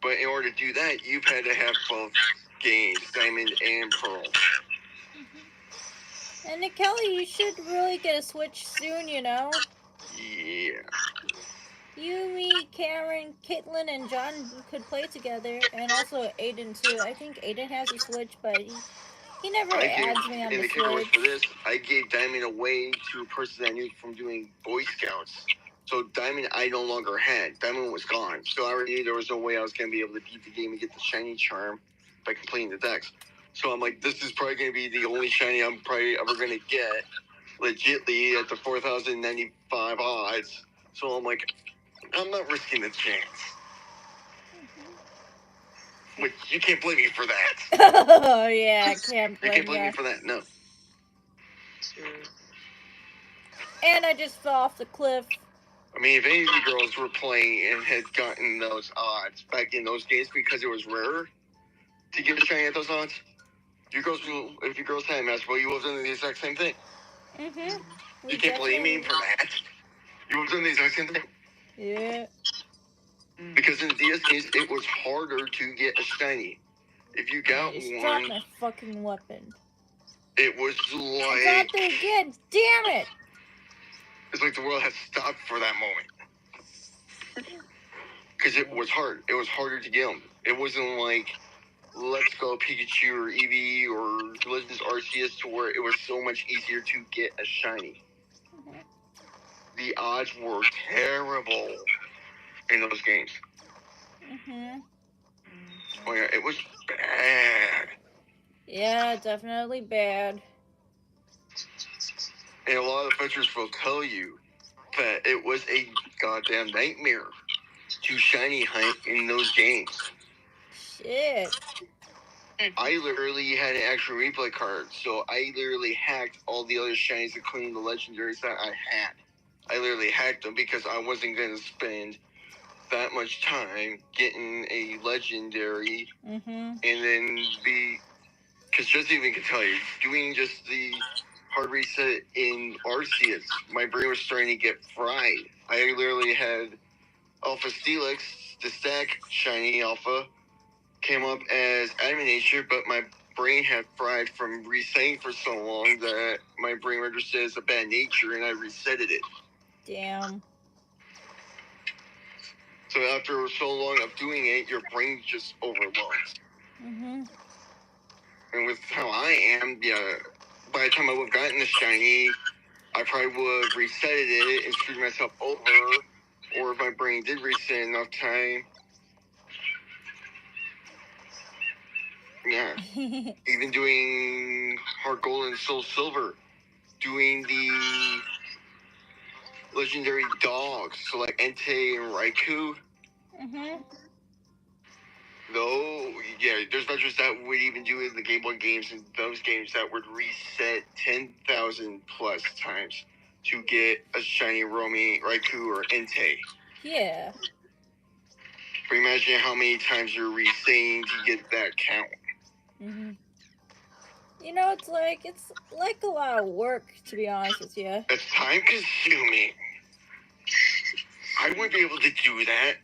Speaker 2: But in order to do that, you've had to have both games, Diamond and Pearl.
Speaker 1: And Nick Kelly, you should really get a Switch soon, you know?
Speaker 2: Yeah.
Speaker 1: You, me, Cameron, Caitlin, and John could play together. And also Aiden, too. I think Aiden has a Switch, but he never adds me on
Speaker 2: and
Speaker 1: the
Speaker 2: the kicker was for
Speaker 1: Switch.
Speaker 2: this, I gave Diamond away to a person I knew from doing Boy Scouts. So Diamond I no longer had. Diamond was gone. So I already knew there was no way I was going to be able to beat the game and get the shiny charm by completing the decks. So I'm like, this is probably going to be the only shiny I'm probably ever going to get legitly at the 4,095 odds. So I'm like, I'm not risking the chance. Which you can't blame me for that.
Speaker 1: Oh, yeah, I can't
Speaker 2: You
Speaker 1: blame
Speaker 2: can't blame
Speaker 1: ya.
Speaker 2: me for that, no.
Speaker 1: And I just fell off the cliff.
Speaker 2: I mean, if any of you girls were playing and had gotten those odds back in those days because it was rarer to get a shiny at those odds, if you girls had a Master Ball, you would have done the exact same thing.
Speaker 1: Mm-hmm.
Speaker 2: You can't blame me for that. You would have done the exact same thing.
Speaker 1: Yeah.
Speaker 2: Because in the DS games, it was harder to get a shiny. If you got
Speaker 1: I just
Speaker 2: one,
Speaker 1: dropped my fucking weapon.
Speaker 2: it was
Speaker 1: I
Speaker 2: like...
Speaker 1: dropped it again. Damn it!
Speaker 2: It's like the world had stopped for that moment. Because it was hard. It was harder to get them. It wasn't like Let's Go Pikachu or Eevee or Legends Arceus to where it was so much easier to get a shiny. The odds were terrible in those games. Oh yeah, it was bad.
Speaker 1: Yeah, definitely bad.
Speaker 2: And a lot of fetchers will tell you that it was a goddamn nightmare to shiny hunt in those games.
Speaker 1: Shit.
Speaker 2: I literally had an actual replay card, so I literally hacked all the other shinies, including the legendaries that I had. I literally hacked them because I wasn't going to spend that much time getting a legendary and then because just even can tell you, doing just the hard reset in Arceus, my brain was starting to get fried. I literally had Alpha Steelix, the stack shiny Alpha, came up as Admirature, but my brain had fried from resetting for so long that my brain registered as a bad nature and I resetted it.
Speaker 1: Damn.
Speaker 2: So after so long of doing it, your brain just overloads. And with how I am, yeah, by the time I would have gotten the shiny, I probably would have resetted it and screwed myself over. Or if my brain did reset enough time, yeah. Even doing Heart Gold and Soul Silver, doing the legendary dogs, so like Entei and Raikou. Though, yeah, there's veterans that would even do it in the Game Boy games and those games that would reset 10,000 plus times to get a shiny roaming Raikou or Entei.
Speaker 1: Yeah.
Speaker 2: But imagine how many times you're resetting to get that count.
Speaker 1: You know, it's like a lot of work, to be honest with you.
Speaker 2: It's time consuming. I wouldn't be able to do that.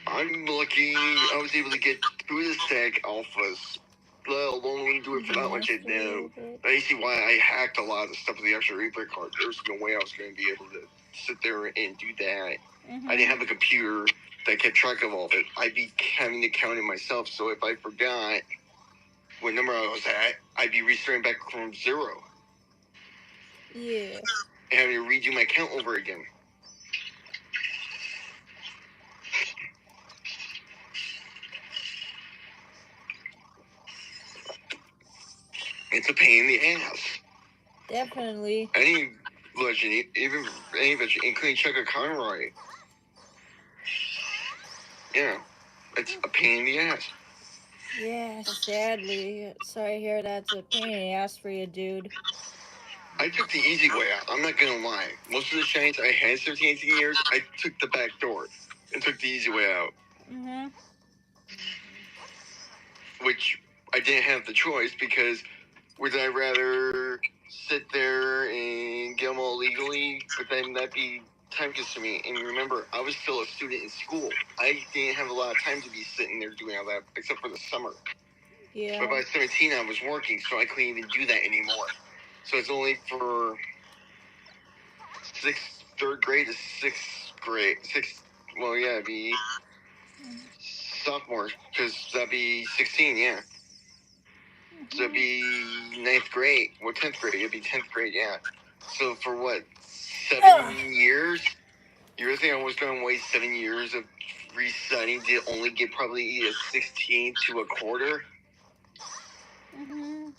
Speaker 2: I'm lucky I was able to get through the stack alphas, let alone do it for that much. I see why I hacked a lot of the stuff with the extra replay card. There's no way I was going to be able to sit there and do that. I didn't have a computer that kept track of all of it. I'd be having to count it myself, so if I forgot what number I was at, I'd be restarting back from 0.
Speaker 1: Yeah.
Speaker 2: And having to redo my count over again. It's a pain in the ass.
Speaker 1: Definitely.
Speaker 2: Any legend, even any legend, including Chuck Conroy, Yeah, it's a pain in the ass.
Speaker 1: Yeah, sadly. Sorry to hear that's a pain in the ass for you, dude.
Speaker 2: I took the easy way out. I'm not gonna lie. Most of the shinies I had 17, 18 years, I took the back door and took the easy way out.
Speaker 1: Mm-hmm.
Speaker 2: Which I didn't have the choice because would I rather sit there and get them all legally, but then that'd be time consuming. And remember, I was still a student in school. I didn't have a lot of time to be sitting there doing all that, except for the summer.
Speaker 1: Yeah.
Speaker 2: But by 17, I was working, so I couldn't even do that anymore. So it's only for third grade to sixth grade. Well, yeah, it'd be sophomore, because that'd be 16, yeah. So it'd be ninth grade. Well, 10th grade. It'd be 10th grade, yeah. So for what, 7 years? You really think I was going to waste 7 years of resetting to only get probably a 16 to a quarter?
Speaker 1: Mm-hmm.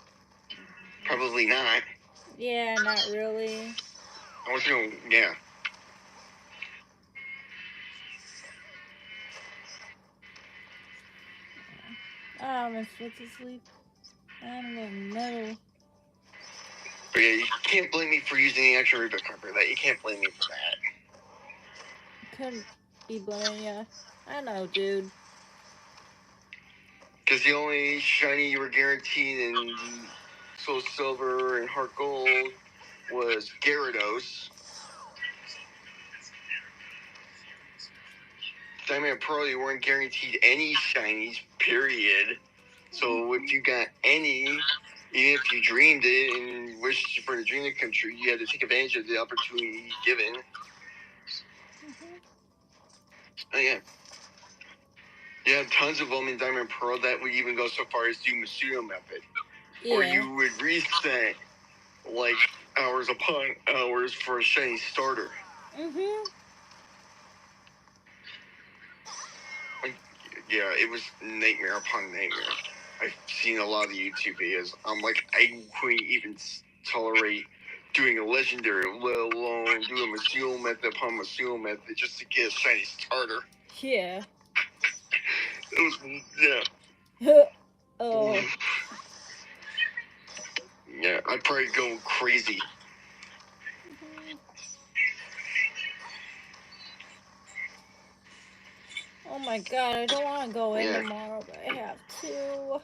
Speaker 2: Probably not.
Speaker 1: Yeah, not really.
Speaker 2: I was going, yeah.
Speaker 1: My foot's asleep. I'm going metal.
Speaker 2: But yeah, you can't blame me for using the action rebit card for that. You can't blame me for that.
Speaker 1: Couldn't be blaming ya. I know, dude.
Speaker 2: Because the only shiny you were guaranteed in Soul Silver and Heart Gold was Gyarados. Diamond and Pearl, you weren't guaranteed any shinies, period. So if you got any, even if you dreamed it and wished for the dream to come true, you had to take advantage of the opportunity given. Oh, yeah. You have tons of them in Diamond and Pearl that would even go so far as do Masuno method.
Speaker 1: Yeah.
Speaker 2: Or you would reset like hours upon hours for a shiny starter.
Speaker 1: Mm-hmm.
Speaker 2: Yeah, it was nightmare upon nightmare. I've seen a lot of the YouTube videos. I'm like, I couldn't even tolerate doing a legendary, let alone doing a Masil method upon Masil method just to get a shiny starter.
Speaker 1: Yeah.
Speaker 2: It was, yeah.
Speaker 1: Oh.
Speaker 2: Yeah, I'd probably go crazy.
Speaker 1: Oh my god, I don't want to go in
Speaker 2: Yeah.
Speaker 1: tomorrow, but I have to.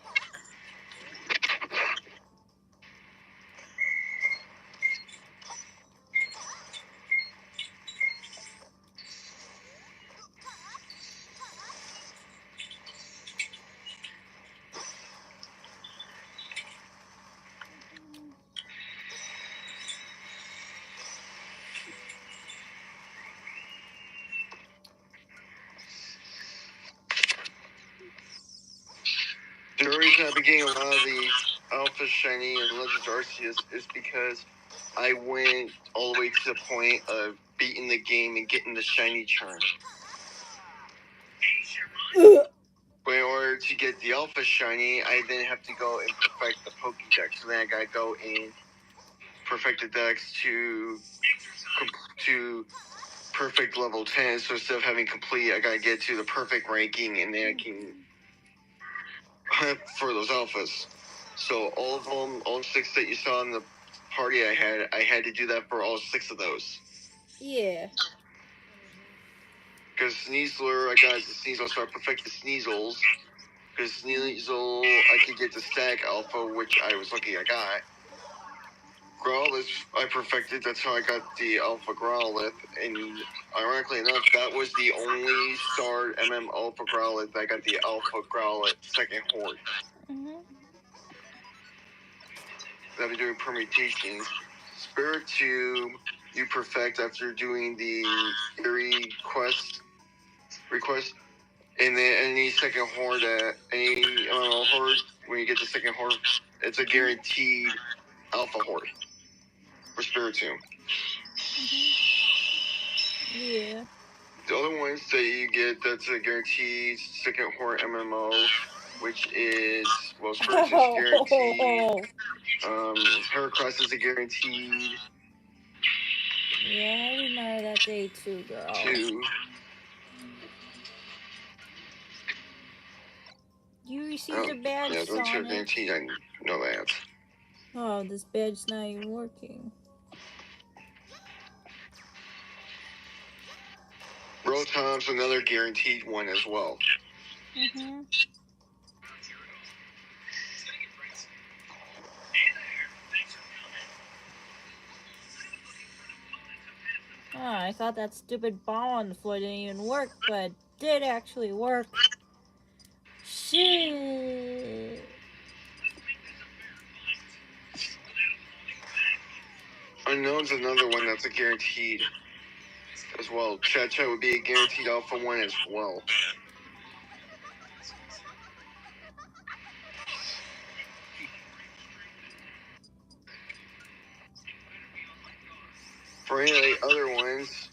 Speaker 2: The reason I've been getting a lot of the Alpha Shiny and Legends Arceus is because I went all the way to the point of beating the game and getting the shiny charm. But in order to get the Alpha Shiny, I then have to go and perfect the Pokédex. So then I gotta go and perfect the Dex to perfect level 10. So instead of having complete, I gotta get to the perfect ranking, and then I can hunt for those Alphas. So all of them, all 6 that you saw in the party I had to do that for all 6 of those.
Speaker 1: Yeah.
Speaker 2: Because Sneasler, I got the Sneasel, so I perfected Sneasels. Because Sneasel, I could get the Stack Alpha, which I was lucky I got. Growlithe, I perfected, that's how I got the Alpha Growlithe. And ironically enough, that was the only starred Alpha Growlithe that got the Alpha Growlithe second horde.
Speaker 1: Mm-hmm.
Speaker 2: I've been doing permutations. Spiritomb, you perfect after doing the Eerie request. And then any second horde, any horde, when you get the second horde, it's a guaranteed Alpha horde for Spiritomb.
Speaker 1: Yeah.
Speaker 2: The other ones that you get, that's a guaranteed second horde MMO, which is, well, Spiritomb's guaranteed. Heracross is a guaranteed.
Speaker 1: Yeah, I remember that day too, girl.
Speaker 2: 2.
Speaker 1: You received a badge,
Speaker 2: yeah, don't
Speaker 1: Sonic.
Speaker 2: guarantee I know that.
Speaker 1: Oh, this badge's not even working.
Speaker 2: Rotom's another guaranteed one as well.
Speaker 1: Mm-hmm. Oh, I thought that stupid bomb on the floor didn't even work, but it did actually work. Shit.
Speaker 2: Unknown's another one that's a guaranteed as well. Cha-Cha would be a guaranteed Alpha 1 as well. For any of the other ones,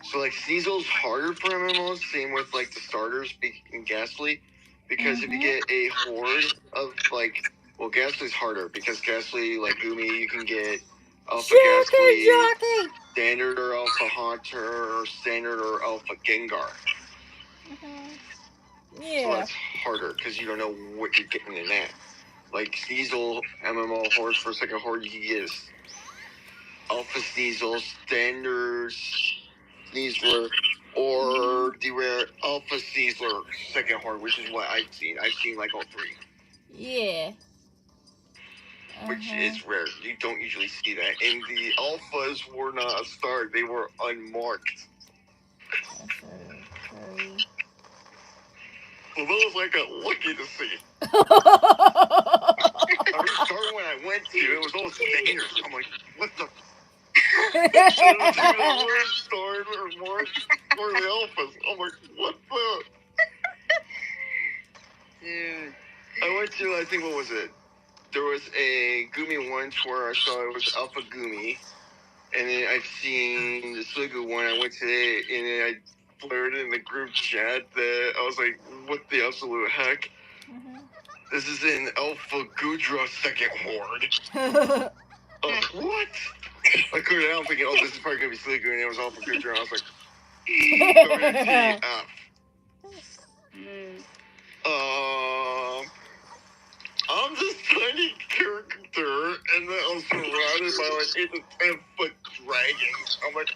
Speaker 2: so like Sneasel's harder for MMOs, same with like the starters in Ghastly, because if you get a horde of like, well, Ghastly's harder because Ghastly, like Gumi, you can get Alpha Ghastly,
Speaker 1: Jockey!
Speaker 2: Standard or Alpha Haunter, or Standard or Alpha Gengar. So
Speaker 1: Yeah.
Speaker 2: that's harder because you don't know what you're getting in that. Like Sneasel, MMO horde for second horde, you can get Alpha Sneasel, Standard Sneasler, or the rare Alpha Sneasler second horde, which is what I've seen. I've seen like all three.
Speaker 1: Yeah.
Speaker 2: Which is rare. You don't usually see that. And the Alphas were not a star. They were unmarked.
Speaker 1: Sorry.
Speaker 2: Well, that was like a lucky to see. Every star when I went to, it was all standard. I'm like, what the? So the worst star or more for the Alphas. I'm like, what the?
Speaker 3: Dude.
Speaker 2: I went to, I think, what was it? There was a Gumi once where I saw it was Alpha Gumi. And then I've seen the Sugu one. I went today, and then I flared in the group chat that I was like, what the absolute heck? This is an Alpha Gudra second horde. What? I couldn't help thinking, oh, this is probably going to be Sugu, and it was Alpha Gudra. I was like, WTF. I'm this tiny character, and then I'm surrounded by like 8 to 10 foot dragons. I'm like,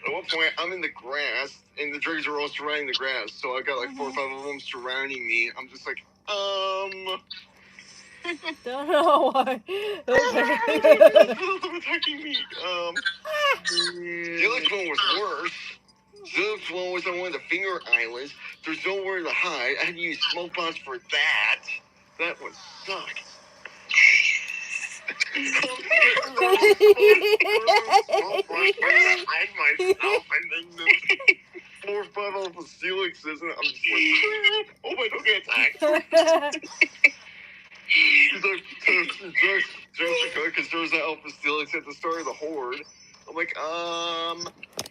Speaker 2: At one point, I'm in the grass, and the dragons are all surrounding the grass. So I got like 4 or 5 of them surrounding me. I'm just like,
Speaker 1: Don't know why. Okay.
Speaker 2: Them attacking me. Felix one was worse. Felix one was on one of the finger islands. There's nowhere to hide. I had to use smoke bombs for that. That one sucked. Hide myself, and then 4 or 5 Alpha Felixes, and I'm just like, oh my, don't get attacked. He's like, Jessica, because there was that Alpha Felix at the start of the horde. I'm like, I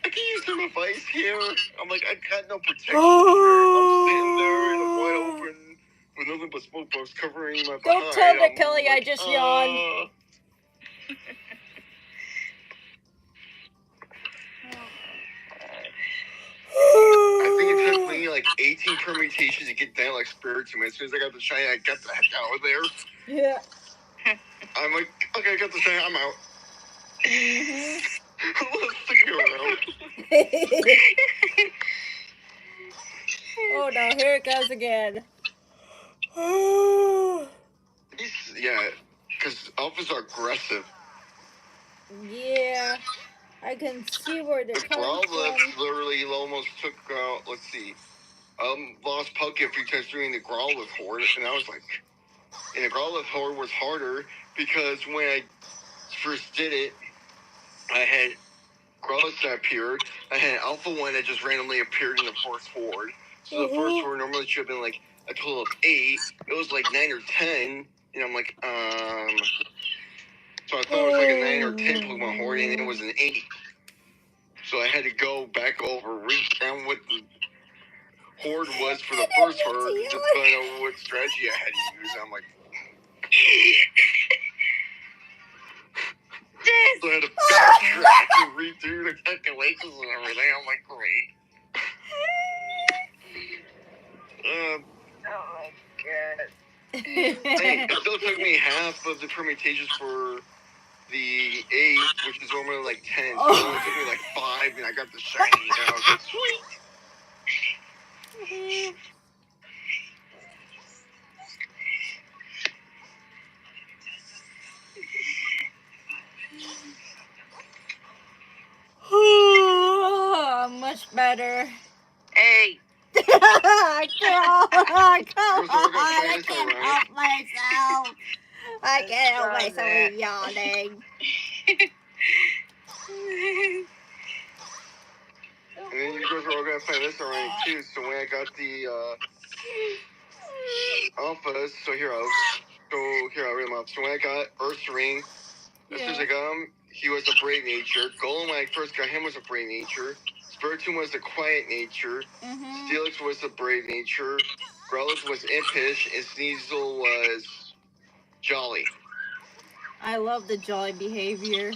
Speaker 2: can use some advice here. I'm like, I got no protection here. I'm sitting there in a wide open with nothing but smoke bombs covering my behind.
Speaker 1: Don't tell Nick Kelly I just yawned.
Speaker 2: I think it took me like 18 permutations to get down like Spiritomb. As soon as I got the shiny, I got the heck out of there.
Speaker 1: Yeah.
Speaker 2: I'm like, okay, I got the shiny, I'm out. Let's stick around.
Speaker 1: Oh no, here it goes again.
Speaker 2: Yeah, because Alphas are aggressive.
Speaker 1: Yeah. I can see where they're coming from.
Speaker 2: Literally almost took out, let's see, lost Puck a few times during the Growlithe horde, and I was like, and the Growlithe horde was harder because when I first did it, I had Growlithe that appeared, I had Alpha 1 that just randomly appeared in the first horde, so the first horde normally should have been like a total of 8, it was like 9 or 10, and I'm like, so I thought it was like a 9 or 10 Pokemon horde, and it was an 8. So I had to go back over, read down what the horde was for the first horde, to find out what strategy I had to use. I'm like, so I had to backtrack and redo the calculations and everything. I'm like, great.
Speaker 3: Oh my god.
Speaker 2: Hey, it still took me half of the permutations for the 8, which is normally like 10. So it only took me like 5, and I got the shiny. And I was like, sweet.
Speaker 1: Much better.
Speaker 3: Hey.
Speaker 1: Come on, I can't help myself. I can't help myself yawning.
Speaker 2: And then you guys are all gonna find this ironic too. So when I got the alphas, so here I'll read them up. So when I got Earth's Ring, as soon as I got him, he was a brave nature. Golem, when I first got him, was a brave nature. Spiritomb was a quiet nature. Steelix was a brave nature. Growlithe was impish, and Sneasel was jolly.
Speaker 1: I love the jolly behavior.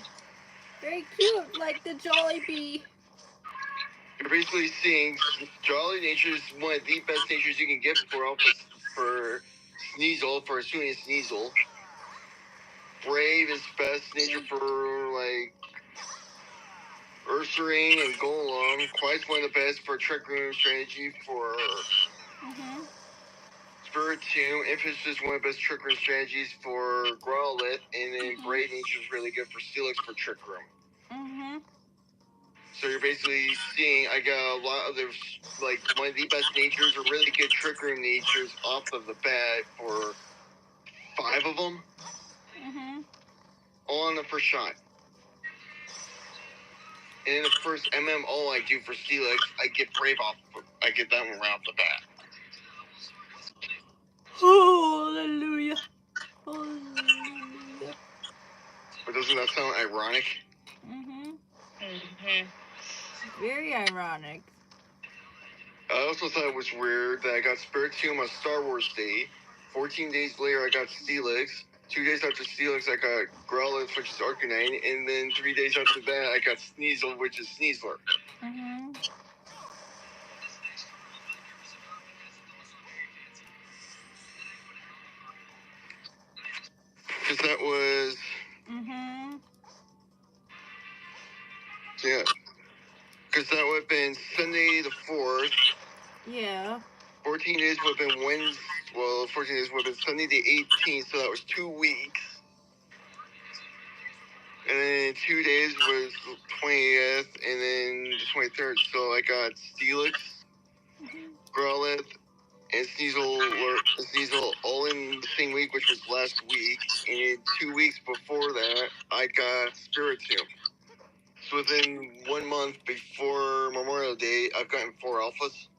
Speaker 1: Very cute, like the jolly bee.
Speaker 2: You're basically seeing jolly nature is one of the best natures you can get for Sneasel, for assuming Sneasel. Brave is best nature for like Ursaring and Golem. Quiet's one of the best for Trick Room strategy for Spiritomb. Impish is one of the best Trick Room strategies for Growlithe, and then Brave nature is really good for Steelix for Trick Room. So you're basically seeing I got a lot of the, like, one of the best natures or really good Trick Room natures off of the bat for 5 of them. All on the first shot. And in the first MMO I do for Steelix, I get Brave off. I get that one right off the bat.
Speaker 1: Hallelujah. Hallelujah.
Speaker 2: But doesn't that sound ironic?
Speaker 1: Very ironic.
Speaker 2: I also thought it was weird that I got Spiritomb on Star Wars Day. 14 days later, I got Steelix. 2 days after Steelix, I got Growlithe, which is Arcanine. And then 3 days after that, I got Sneasel, which is Sneasler. Because that was... Yeah. Because that would have been Sunday the 4th.
Speaker 1: Yeah.
Speaker 2: 14 days would have been Wednesday. Well, 14 days would have been Sunday the 18th, so that was 2 weeks. And then 2 days was the 20th, and then the 23rd. So I got Steelix, Growlithe, and Sneasel all in the same week, which was last week. And 2 weeks before that, I got Spiritomb. So within 1 month before Memorial Day, I've gotten 4 alphas.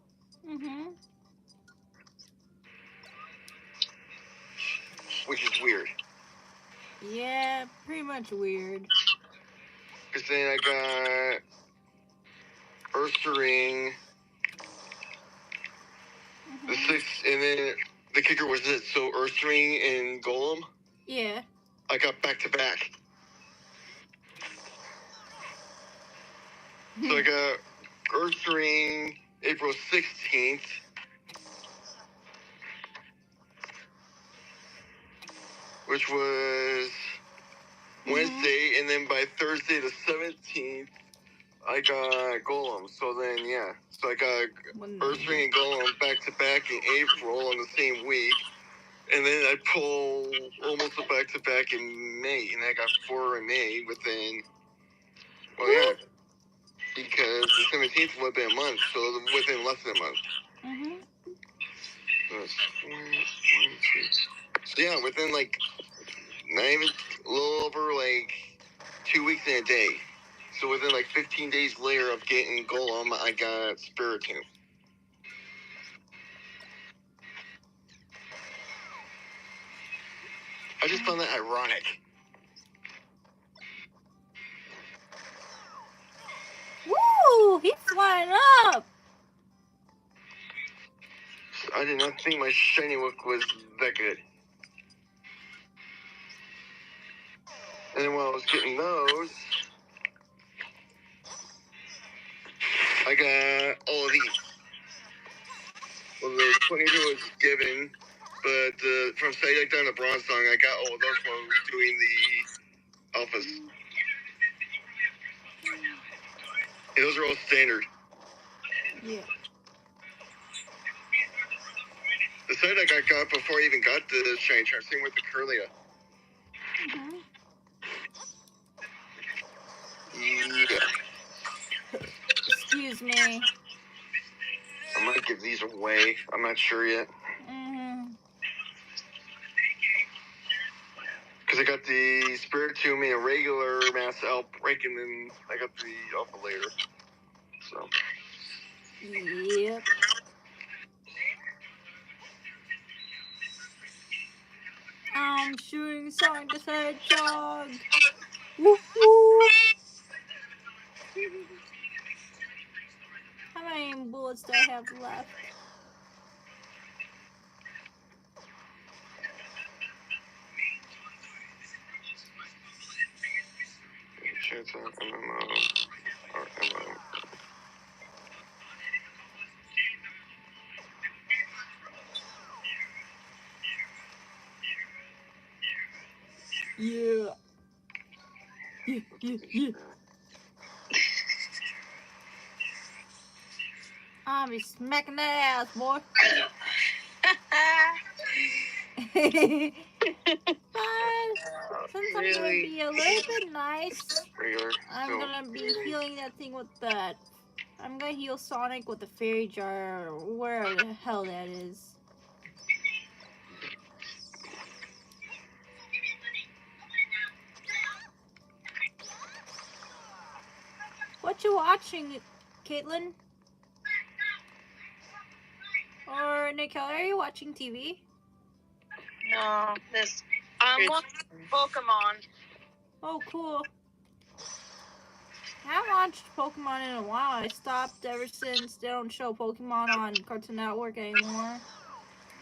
Speaker 2: Which is weird.
Speaker 1: Yeah, pretty much weird.
Speaker 2: Because then I got Ursaring, the 6th, and then the kicker was this. So Ursaring and Golem,
Speaker 1: Yeah.
Speaker 2: I got back-to-back. So I got Ursaring April 16th. Which was Wednesday, and then by Thursday the 17th, I got Golem. So then, yeah. So I got Ursaring and Golem back-to-back in April on the same week. And then I pull almost a back-to-back in May, and I got 4 in May within, well, yeah. Because the 17th would have been a month, so within less than a month. So yeah, within like, not even a little over like 2 weeks and a day. So within like 15 days later of getting Golem, I got Spiritomb. I just found that ironic.
Speaker 1: Woo! He's flying up!
Speaker 2: I did not think my shiny look was that good. And then while I was getting those, I got all of these. Well, there's 22 was given, but from Psyduck down to Bronze Song, I got all of those while doing the alphas. And those are all standard.
Speaker 1: Yeah.
Speaker 2: The Psyduck I got before I even got the Shiny Charm, same with the Curlia. Yeah.
Speaker 1: Excuse me.
Speaker 2: I might give these away. I'm not sure yet. Because I got the Spiritomb and a regular Mass Elf break, and then I got the Alpha later. So.
Speaker 1: Yep. I'm shooting Sonic the Hedgehog. Woof woof. How many bullets do I have left?
Speaker 2: Chance on MMO or MMO.
Speaker 1: Yeah. Yeah. I'll be smacking that ass, boy. But since I'm gonna be a little bit nice, I'm gonna be healing that thing with that. I'm gonna heal Sonic with the fairy jar, or where the hell that is. What you watching, Caitlin? Or Nicole, are you watching TV?
Speaker 3: No, I'm watching Pokemon.
Speaker 1: Oh, cool. I haven't watched Pokemon in a while. I stopped ever since they don't show Pokemon on Cartoon Network anymore.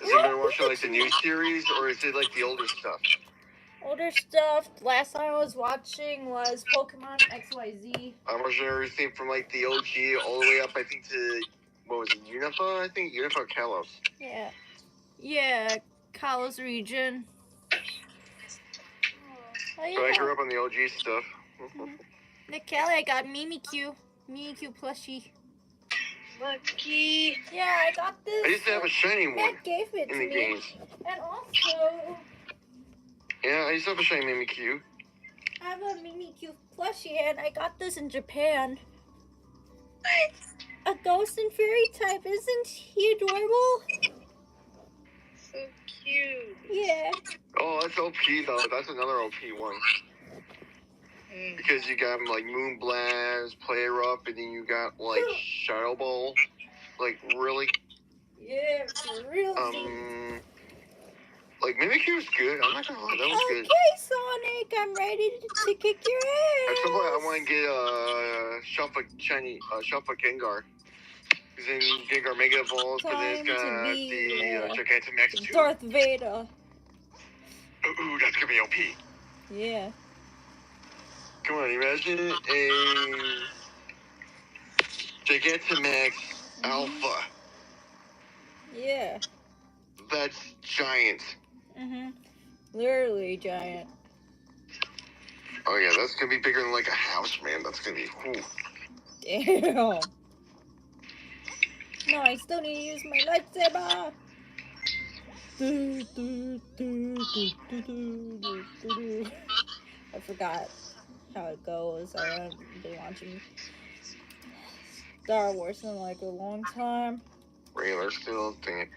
Speaker 2: Is anybody watching like the new series, or is it like the older stuff?
Speaker 1: Older stuff. Last time I was watching was Pokemon XYZ.
Speaker 2: I'm watching everything from like the OG all the way up, I think, to, what was it, Unifa? I think Unifa Kalos.
Speaker 1: Yeah. Yeah, Kalos region. Oh, yeah.
Speaker 2: So I grew up on the OG stuff.
Speaker 1: Nick Kelly, I got Mimikyu. Mimikyu plushie.
Speaker 3: Lucky.
Speaker 1: Yeah, I got this.
Speaker 2: I used to have a shiny one
Speaker 1: Nick gave it
Speaker 2: in
Speaker 1: to
Speaker 2: the
Speaker 1: me.
Speaker 2: games.
Speaker 1: And also,
Speaker 2: Yeah, I used to have a shiny Mimikyu.
Speaker 1: I have a Mimikyu plushie, and I got this in Japan. A ghost and fairy type. Isn't he adorable?
Speaker 3: So cute.
Speaker 1: Yeah.
Speaker 2: Oh, that's OP though. That's another OP one. Because you got like Moonblast, Play Rough, and then you got like Shadow Ball. Like really.
Speaker 1: Yeah, for real.
Speaker 2: Like Mimikyu was good. I'm not gonna lie, that was good.
Speaker 1: Okay, Sonic, I'm ready to kick your ass.
Speaker 2: At some point, I want to get Shuffle Shiny, Shuffle Gengar. Because then Gengar Mega Evolves, but then it's got the Gigantamax too.
Speaker 1: Darth Vader.
Speaker 2: Ooh, that's gonna be OP.
Speaker 1: Yeah.
Speaker 2: Come on, imagine a Gigantamax Alpha.
Speaker 1: Yeah.
Speaker 2: That's giant.
Speaker 1: Literally giant.
Speaker 2: Oh yeah, that's gonna be bigger than like a house, man. That's gonna be cool.
Speaker 1: Damn. No, I still need to use my lightsaber. I forgot how it goes. I haven't been watching Star Wars in like a long time.
Speaker 2: Regular still thing.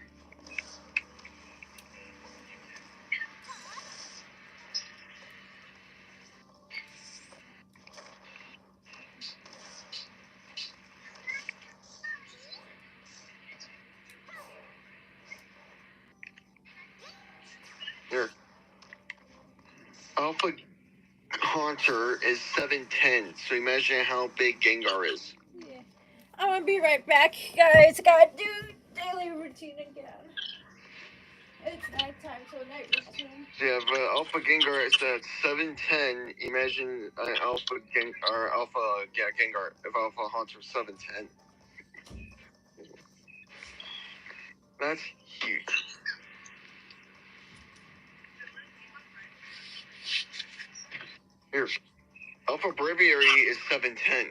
Speaker 2: Here. Alpha Haunter is 7'10", so imagine how big Gengar is.
Speaker 1: Yeah. I'm gonna be right back, guys. Gotta do daily routine again. It's nighttime, so night routine.
Speaker 2: Yeah, but Alpha Gengar is at 7'10". Imagine an Alpha Gengar if Alpha Haunter is 7'10". That's huge. Here. Alpha Breviary is 710.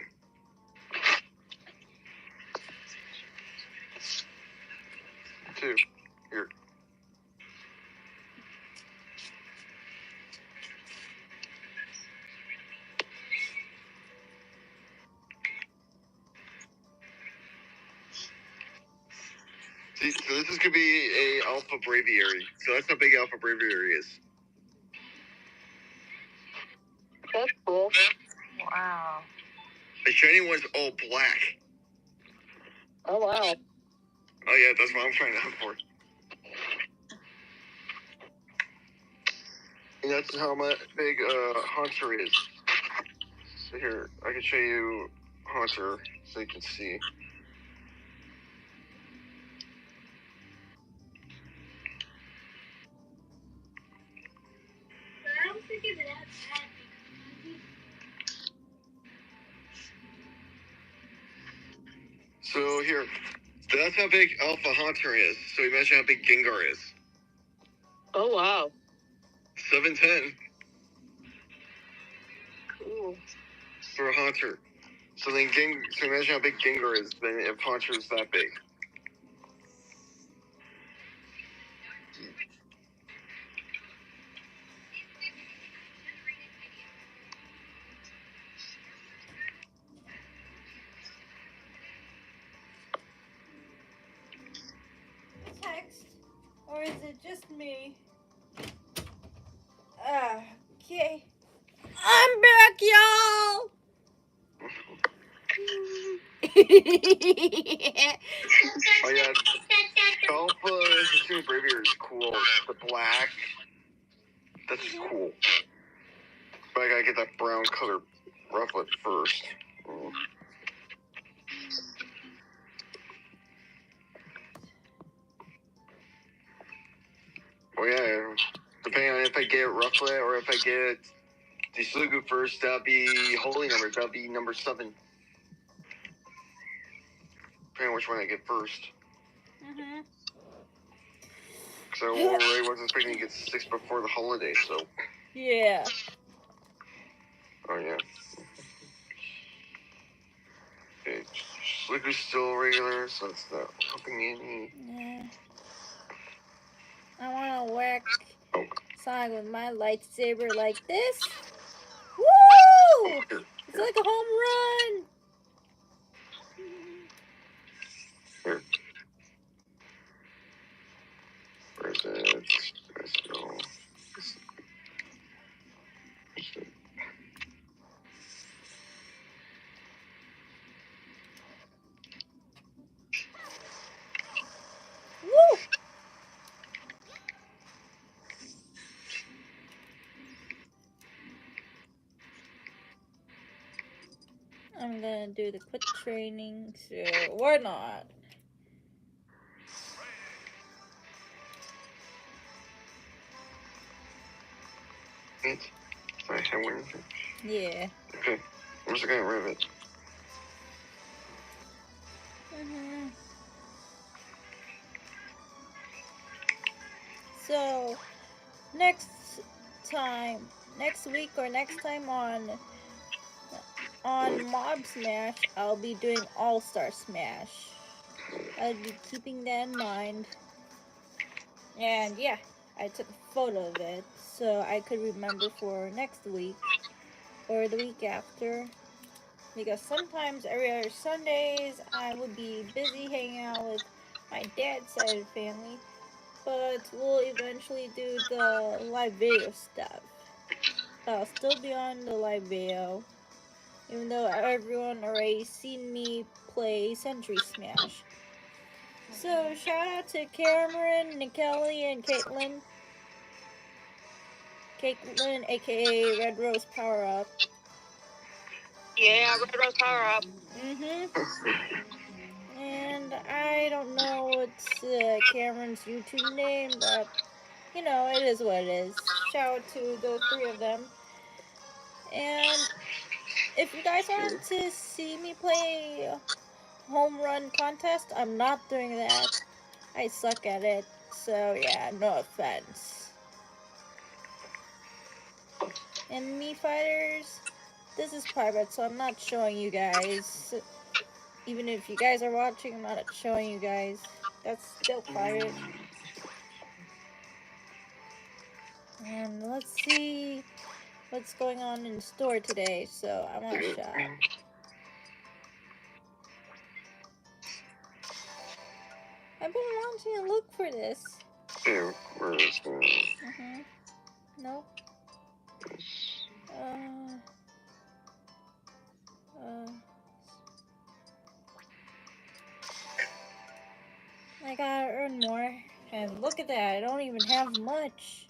Speaker 2: Two. Here. See, so this is gonna be a Alpha Breviary. So that's how big Alpha Breviary is.
Speaker 3: That's cool. Wow.
Speaker 2: The shiny one's all black.
Speaker 3: Oh, wow.
Speaker 2: Oh yeah, that's what I'm trying to hunt for. And that's how big Haunter is. So here, I can show you Haunter so you can see. So here, that's how big Alpha Haunter is. So imagine how big Gengar is.
Speaker 3: Oh, wow.
Speaker 2: 710
Speaker 3: Cool.
Speaker 2: for a Haunter. So then so imagine how big Gengar is then if Haunter is that big.
Speaker 1: Text? Or is it just me? Okay. I'm back, y'all!
Speaker 2: Oh yeah, Alpha Consumer Braviary is cool. The black, that's just cool. But I gotta get that brown color rufflet first. Oh yeah, depending on if I get rufflet or if I get the Slugu first, that'll be holy number. That'll be number 7. Depending on which one I get first. So I already wasn't expecting to get 6 before the holiday, so.
Speaker 1: Yeah.
Speaker 2: Oh yeah. Okay, Slugu's still regular, so it's not helping me any.
Speaker 1: Yeah. I wanna whack Sonic with my lightsaber like this. Woo! It's like a home run!
Speaker 2: Here. Where's it? Let's go.
Speaker 1: Woo! I'm gonna do the quick training, so why not?
Speaker 2: I have one.
Speaker 1: Yeah.
Speaker 2: Okay. I'm just gonna get rid of it.
Speaker 1: So, next week or next time on Mob Smash, I'll be doing All-Star Smash. I'll be keeping that in mind. And yeah, I took a photo of it so I could remember for next week or the week after. Because sometimes every other Sundays I would be busy hanging out with my dad's side of the family. But we'll eventually do the live video stuff. I'll still be on the live video, even though everyone already seen me play Century Smash. So shout out to Cameron, Nikeli, and Caitlin. Caitlin, aka Red Rose Power Up.
Speaker 3: Yeah, Red Rose Power Up.
Speaker 1: And I don't know what's Cameron's YouTube name, but you know, it is what it is. Shout out to the 3 of them. And if you guys want to see me play home run contest, I'm not doing that. I suck at it, so yeah, no offense. Enemy fighters. This is private, so I'm not showing you guys. Even if you guys are watching, I'm not showing you guys. That's still private. And let's see what's going on in store today. So I want a shot. I've been wanting to look for this.
Speaker 2: Yeah, where is it?
Speaker 1: Nope. I gotta earn more. And look at that, I don't even have much.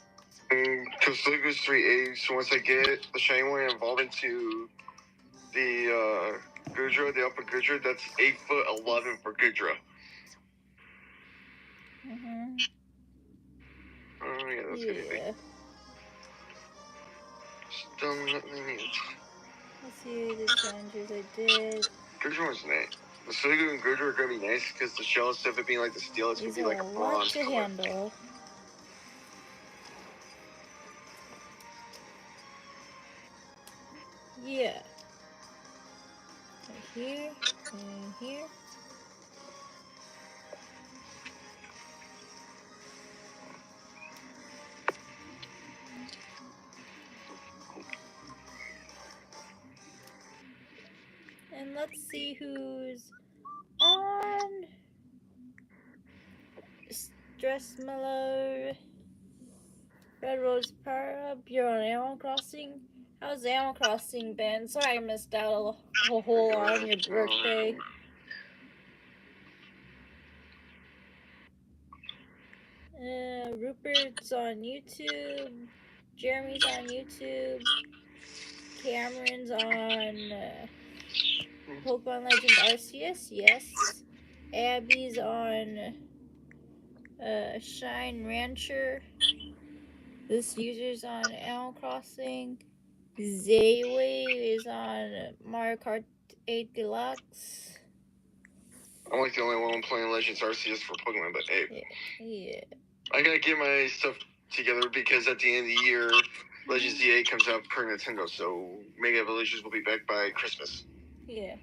Speaker 2: Because Liquid's 3 eggs, once I get the shiny one and evolve into the Gudra, the upper Gudra, that's 8 foot 11 for Gudra. Oh, yeah, that's gonna be. Still nothing neat.
Speaker 1: Let's see the challenges I did.
Speaker 2: Gudra was nice. The Suigu and Gudra are gonna be nice because the shell, instead of it being like the steel, it's gonna be like a bronze
Speaker 1: to
Speaker 2: color.
Speaker 1: handle. Yeah. Right here, and here. And let's see who's on. Stressmellow. Red Rose Power Up. You're on Animal Crossing. How's Animal Crossing been? Sorry I missed out a whole lot on your birthday. Rupert's on YouTube. Jeremy's on YouTube. Cameron's on Pokemon Legends Arceus, yes. Abby's on Shine Rancher. This user's on Animal Crossing. Zayway is on Mario Kart 8 Deluxe.
Speaker 2: I'm like the only one playing Legends Arceus for Pokemon, but hey.
Speaker 1: Yeah.
Speaker 2: I gotta get my stuff together because at the end of the year, Legends Z8 comes out per Nintendo, so Mega Evolutions will be back by Christmas.
Speaker 1: Yeah.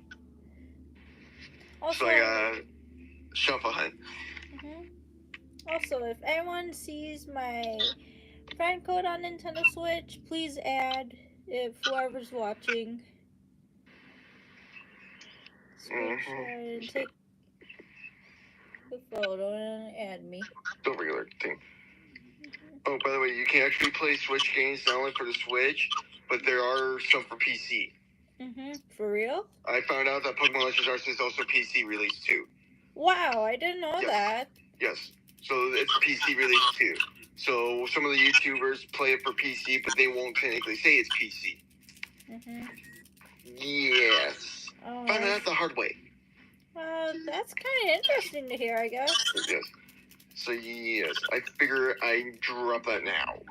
Speaker 1: Also,
Speaker 2: so I gotta shuffle hunt.
Speaker 1: Also, if anyone sees my friend code on Nintendo Switch, please add if whoever's watching. And take the photo and add me.
Speaker 2: The regular thing. Oh, by the way, you can actually play Switch games not only for the Switch, but there are some for PC.
Speaker 1: For real?
Speaker 2: I found out that Pokemon Legends Arceus is also PC release too.
Speaker 1: Wow, I didn't know that.
Speaker 2: Yes. So it's PC release too. So some of the YouTubers play it for PC, but they won't technically say it's PC. Yes. Found out the hard way.
Speaker 1: That's kind of interesting to hear, I guess.
Speaker 2: Yes. So yes, I figure I drop that now.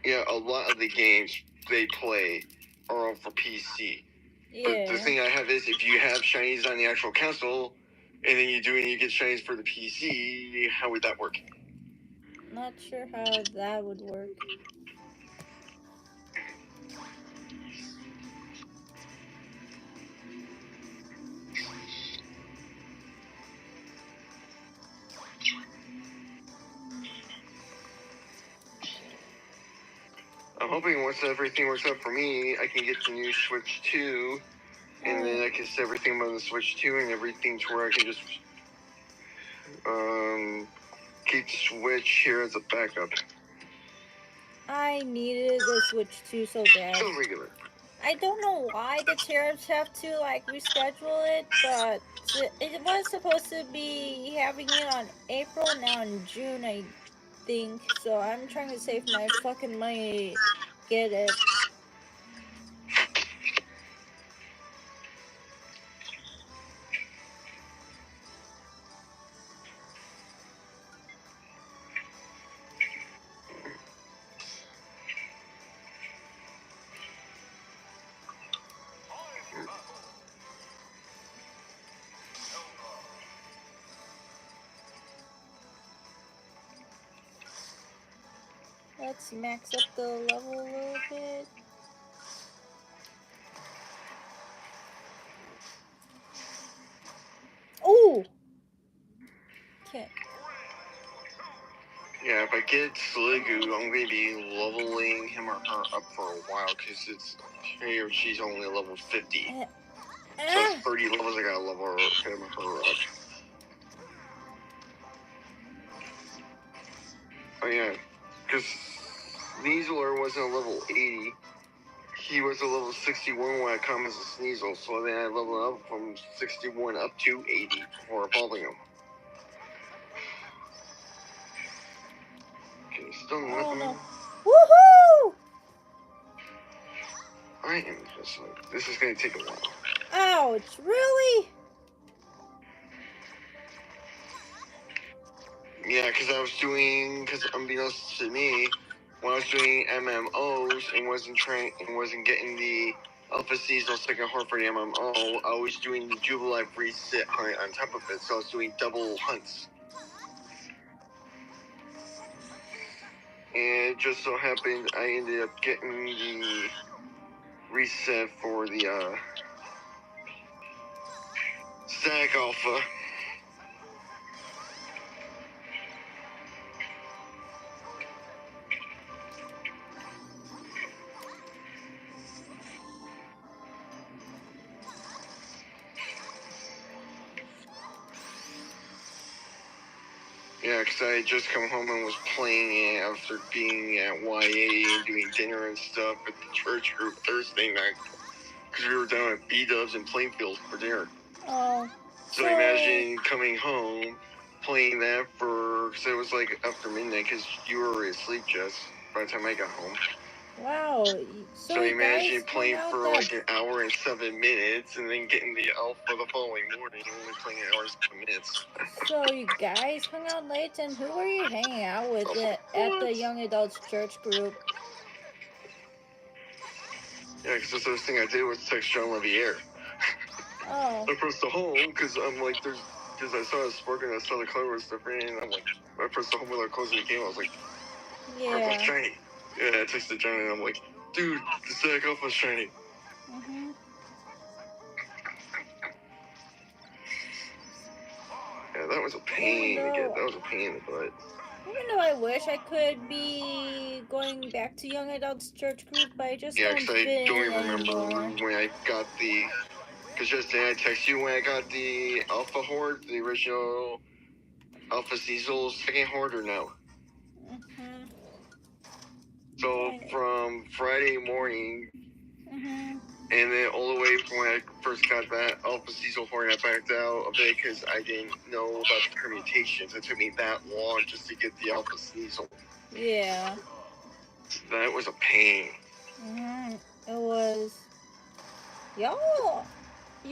Speaker 2: Yeah, a lot of the games they play are all for PC. But the thing I have is, if you have shinies on the actual console, and then you get shinies for the PC, how would that work?
Speaker 1: Not sure how that would work.
Speaker 2: I'm hoping once everything works out for me, I can get the new Switch 2, and then I can set everything on the Switch 2 and everything to where I can just keep the Switch here as a backup.
Speaker 1: I needed the Switch 2 so bad.
Speaker 2: So regular.
Speaker 1: I don't know why the tariffs have to reschedule it, but it was supposed to be having it on April, now in June, I think. So I'm trying to save my fucking money to get it. Let's max up the level a little bit. Oh! Okay.
Speaker 2: Yeah, if I get Sliggoo, I'm going to be leveling him or her up for a while because it's he or she's only level 50. So it's 30 levels I gotta level him or her up. Oh yeah, because Sneasler wasn't a level 80. He was a level 61 when I come as a Sneasel, so then I leveled up from 61 up to 80 before evolving him. Okay, still nothing.
Speaker 1: Oh no. Woohoo!
Speaker 2: I am just like, this is gonna take a while.
Speaker 1: Ouch, really?
Speaker 2: Yeah, because unbeknownst to me, when I was doing MMOs and wasn't getting the Alpha Seasonal second heart for the MMO, I was doing the Jubilife reset hunt on top of it, so I was doing double hunts. And it just so happened I ended up getting the reset for the Static Alpha. Yeah, because I had just come home and was playing it after being at YA and doing dinner and stuff at the church group Thursday night. Because we were down at B-Dubs in Plainfield for dinner.
Speaker 1: Oh.
Speaker 2: So imagine coming home, playing that because it was like after midnight because you were already asleep, Jess, by the time I got home.
Speaker 1: Wow.
Speaker 2: So
Speaker 1: you
Speaker 2: imagine
Speaker 1: guys
Speaker 2: playing
Speaker 1: hung out
Speaker 2: for
Speaker 1: that...
Speaker 2: like an hour and 7 minutes and then getting the elf for the following morning and only playing an hour and 7 minutes.
Speaker 1: So you guys hung out late, and who were you hanging out with at the young adults church group?
Speaker 2: Yeah, because the first thing I did was text John Levier.
Speaker 1: Oh.
Speaker 2: I pressed the home because I'm like, because I saw it sparking, I saw the color was different, and I'm like, I pressed the home without closing the game. I was like,
Speaker 1: Yeah.
Speaker 2: shiny. Yeah, I texted John and I'm like, dude, the Static Alpha's shiny. Yeah, that was a pain to get. That was a pain in the butt.
Speaker 1: Even though I wish I could be going back to young adults church group, but I just don't fit
Speaker 2: I don't
Speaker 1: in
Speaker 2: even
Speaker 1: anymore.
Speaker 2: remember when I got the. Because just then I text you when I got the Alpha Horde, the original Alpha Cecil second Horde, or no? So from Friday morning, and then all the way from when I first got that Alpha Cecil Horde, I backed out of it because I didn't know about the permutations. It took me that long just to get the Alpha Cecil.
Speaker 1: Yeah.
Speaker 2: That was a pain.
Speaker 1: It was. Y'all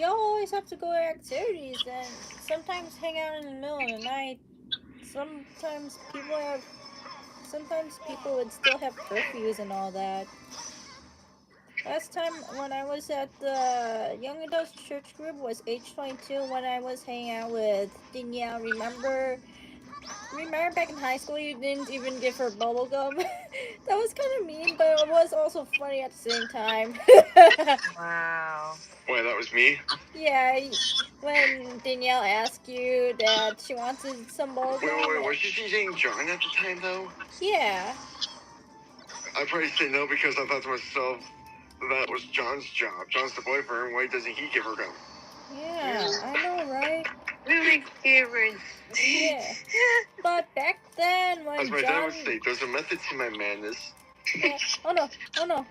Speaker 1: always have to go to activities and sometimes hang out in the middle of the night. Sometimes people would still have curfews and all that. Last time when I was at the Young Adults Church Group was H22 when I was hanging out with Danielle. Remember back in high school you didn't even give her bubble gum? That was kind of mean, but it was also funny at the same time.
Speaker 3: Wow.
Speaker 2: Wait, that was me?
Speaker 1: Yeah, when Danielle asked you that she wanted some bubble gum.
Speaker 2: Wait, was she teaching John at the time, though?
Speaker 1: Yeah.
Speaker 2: I probably said no because I thought to myself that was John's job. John's the boyfriend. Why doesn't he give her gum?
Speaker 1: Yeah, I know, right?
Speaker 3: Really favorite.
Speaker 1: Yeah. But back then, when
Speaker 2: as my
Speaker 1: John...
Speaker 2: dad would say, there's a method to my madness.
Speaker 1: Yeah. Oh no.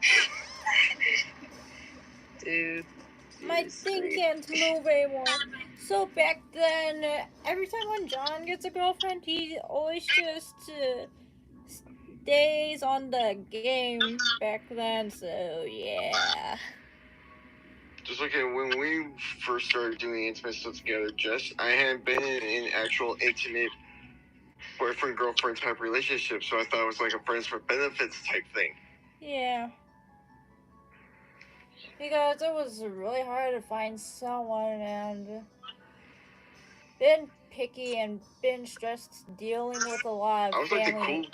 Speaker 3: Dude.
Speaker 1: My thing can't move anymore. So back then, every time when John gets a girlfriend, he always just stays on the game back then. So yeah.
Speaker 2: Just like when we first started doing intimate stuff together, Jess, I hadn't been in an actual intimate boyfriend-girlfriend type relationship, so I thought it was like a friends with benefits type thing.
Speaker 1: Yeah. Because it was really hard to find someone, and been picky and been stressed dealing with a lot of family.
Speaker 2: Like the cool.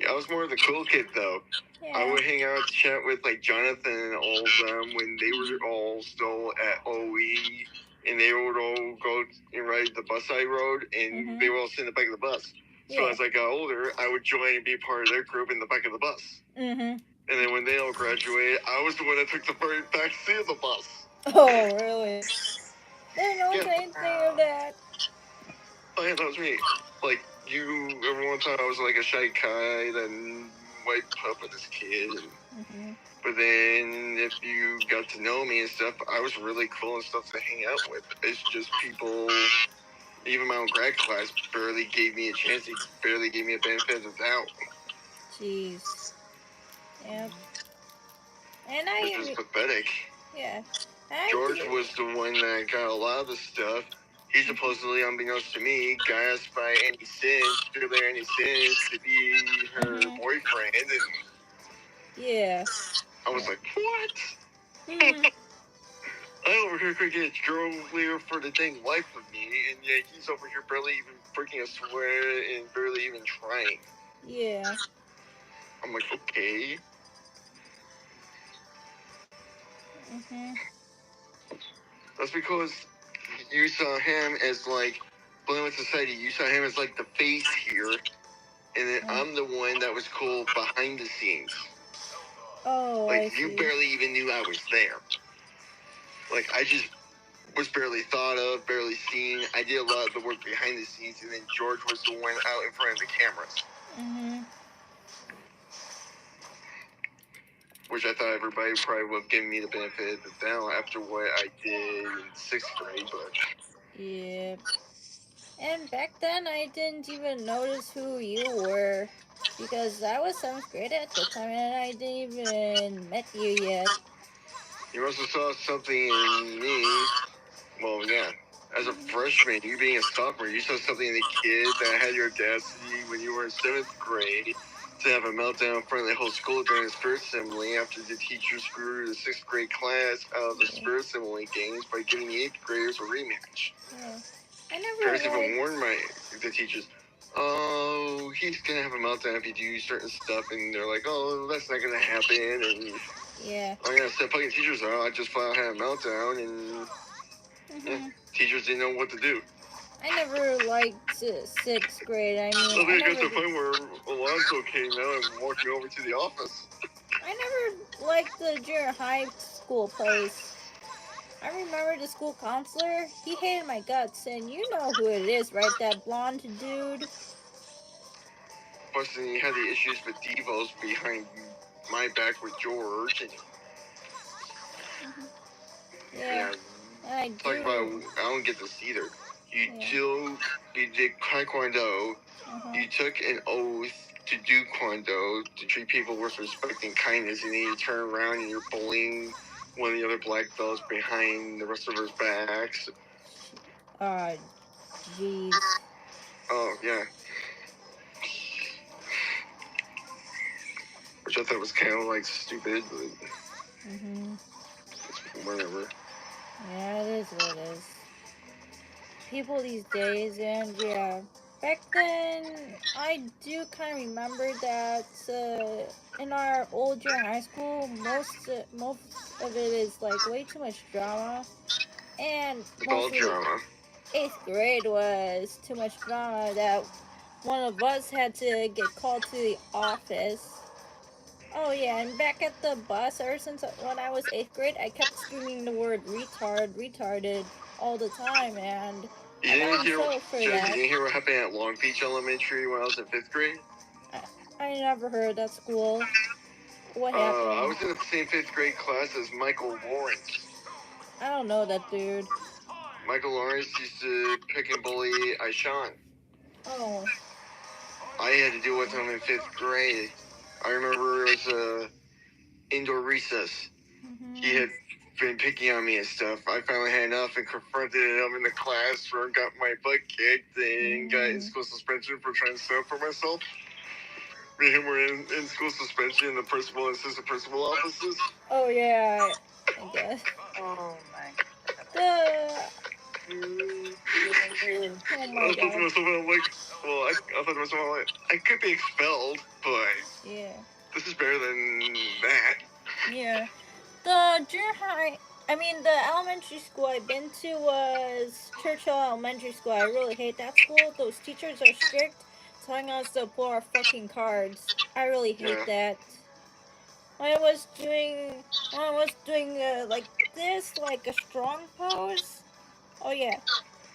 Speaker 2: I was more of the cool kid though.
Speaker 1: Yeah.
Speaker 2: I would hang out, chat with like Jonathan and all of them when they were all still at OE, and they would all go and ride the bus I rode, and they would all sit in the back of the bus. So as I got older, I would join and be part of their group in the back of the bus. And then when they all graduated, I was the one that took the very back seat of the bus.
Speaker 1: Oh, really? Didn't know anything of that.
Speaker 2: Oh yeah, that was me. Like, everyone thought I was like a shy kid and white puppet this kid. But then if you got to know me and stuff, I was really cool and stuff to hang out with. It's just people, even my own grad class, barely gave me a chance. They barely gave me a benefit of the doubt.
Speaker 1: Jeez. Yep. And
Speaker 2: Which was pathetic.
Speaker 1: Yeah.
Speaker 2: George was the one that got a lot of the stuff. He supposedly, unbeknownst to me, got asked by Annie Sins, Taylor Annie Sins, to be her boyfriend, and
Speaker 1: yeah.
Speaker 2: I was like, what? I over here could get a girl leader for the dang life of me, and yet he's over here barely even freaking a swear and barely even trying.
Speaker 1: Yeah.
Speaker 2: I'm like, okay. That's because you saw him as like, blending with society, you saw him as like the face here, and then I'm the one that was cool behind the scenes.
Speaker 1: Oh,
Speaker 2: like, you barely even knew I was there. Like, I just was barely thought of, barely seen. I did a lot of the work behind the scenes, and then George was the one out in front of the cameras. Which I thought everybody probably would have given me the benefit of the doubt after what I did in 6th grade, but...
Speaker 1: Yep. And back then, I didn't even notice who you were. Because I was 7th grade at the time, and I didn't even met you yet.
Speaker 2: You also saw something in me. Well, yeah. As a freshman, you being a sophomore, you saw something in the kid that had your audacity when you were in 7th grade to have a meltdown in front of the whole school during the spirit assembly after the teacher screwed the 6th grade class out of the spirit assembly games by giving the 8th graders a rematch.
Speaker 1: Yeah. I never
Speaker 2: Parents even warned the teachers, oh, he's going to have a meltdown if you do certain stuff, and they're like, oh, that's not going to happen, and I'm going to step fucking teachers out. I just flat out had a meltdown, and teachers didn't know what to do.
Speaker 1: I never liked 6th grade. I mean,
Speaker 2: I got to the point where Alonso came out and walked me over to the office.
Speaker 1: I never liked the junior high school place. I remember the school counselor. He hated my guts, and you know who it is, right? That blonde dude.
Speaker 2: Plus, then you had the issues with Devos behind my back with George. And,
Speaker 1: I
Speaker 2: talk about, I don't get this either. You did Taekwondo. You took an oath to do Kwando, to treat people with respect and kindness, and then you turn around and you're bullying one of the other black belts behind the rest of our backs.
Speaker 1: Jeez.
Speaker 2: Oh, yeah. Which I thought was kind of like stupid, but whatever.
Speaker 1: Yeah, it is what it is. People these days, and yeah. Back then, I do kind of remember that in our old junior high school, most of it is like way too much drama, and mostly 8th grade was too much drama that one of us had to get called to the office. Oh yeah, and back at the bus, ever since when I was 8th grade, I kept screaming the word retarded all the time, and
Speaker 2: you didn't hear what happened at Long Beach Elementary when I was in 5th grade?
Speaker 1: I never heard that school. What happened?
Speaker 2: I was in the same 5th grade class as Michael Lawrence.
Speaker 1: I don't know that dude.
Speaker 2: Michael Lawrence used to pick and bully Aishan.
Speaker 1: Oh.
Speaker 2: I had to deal with him in 5th grade. I remember it was a indoor recess. He had been picking on me and stuff. I finally had enough and confronted him in the classroom, got my butt kicked, and got in school suspension for trying to stand up for myself. Me and him were in school suspension in the principal and assistant principal offices.
Speaker 1: Oh, yeah, I guess.
Speaker 3: Oh, my God.
Speaker 1: Oh
Speaker 2: I
Speaker 1: my
Speaker 2: was thinking to
Speaker 1: god.
Speaker 2: myself, I'm like, well, I thought to myself, like, I could be expelled, but
Speaker 1: Yeah.
Speaker 2: this is better than that.
Speaker 1: Yeah. The junior high, the elementary school I've been to was Churchill Elementary School. I really hate that school. Those teachers are strict, telling us to pull our fucking cards. I really hate that. When I was doing, like this, like a strong pose. Oh yeah,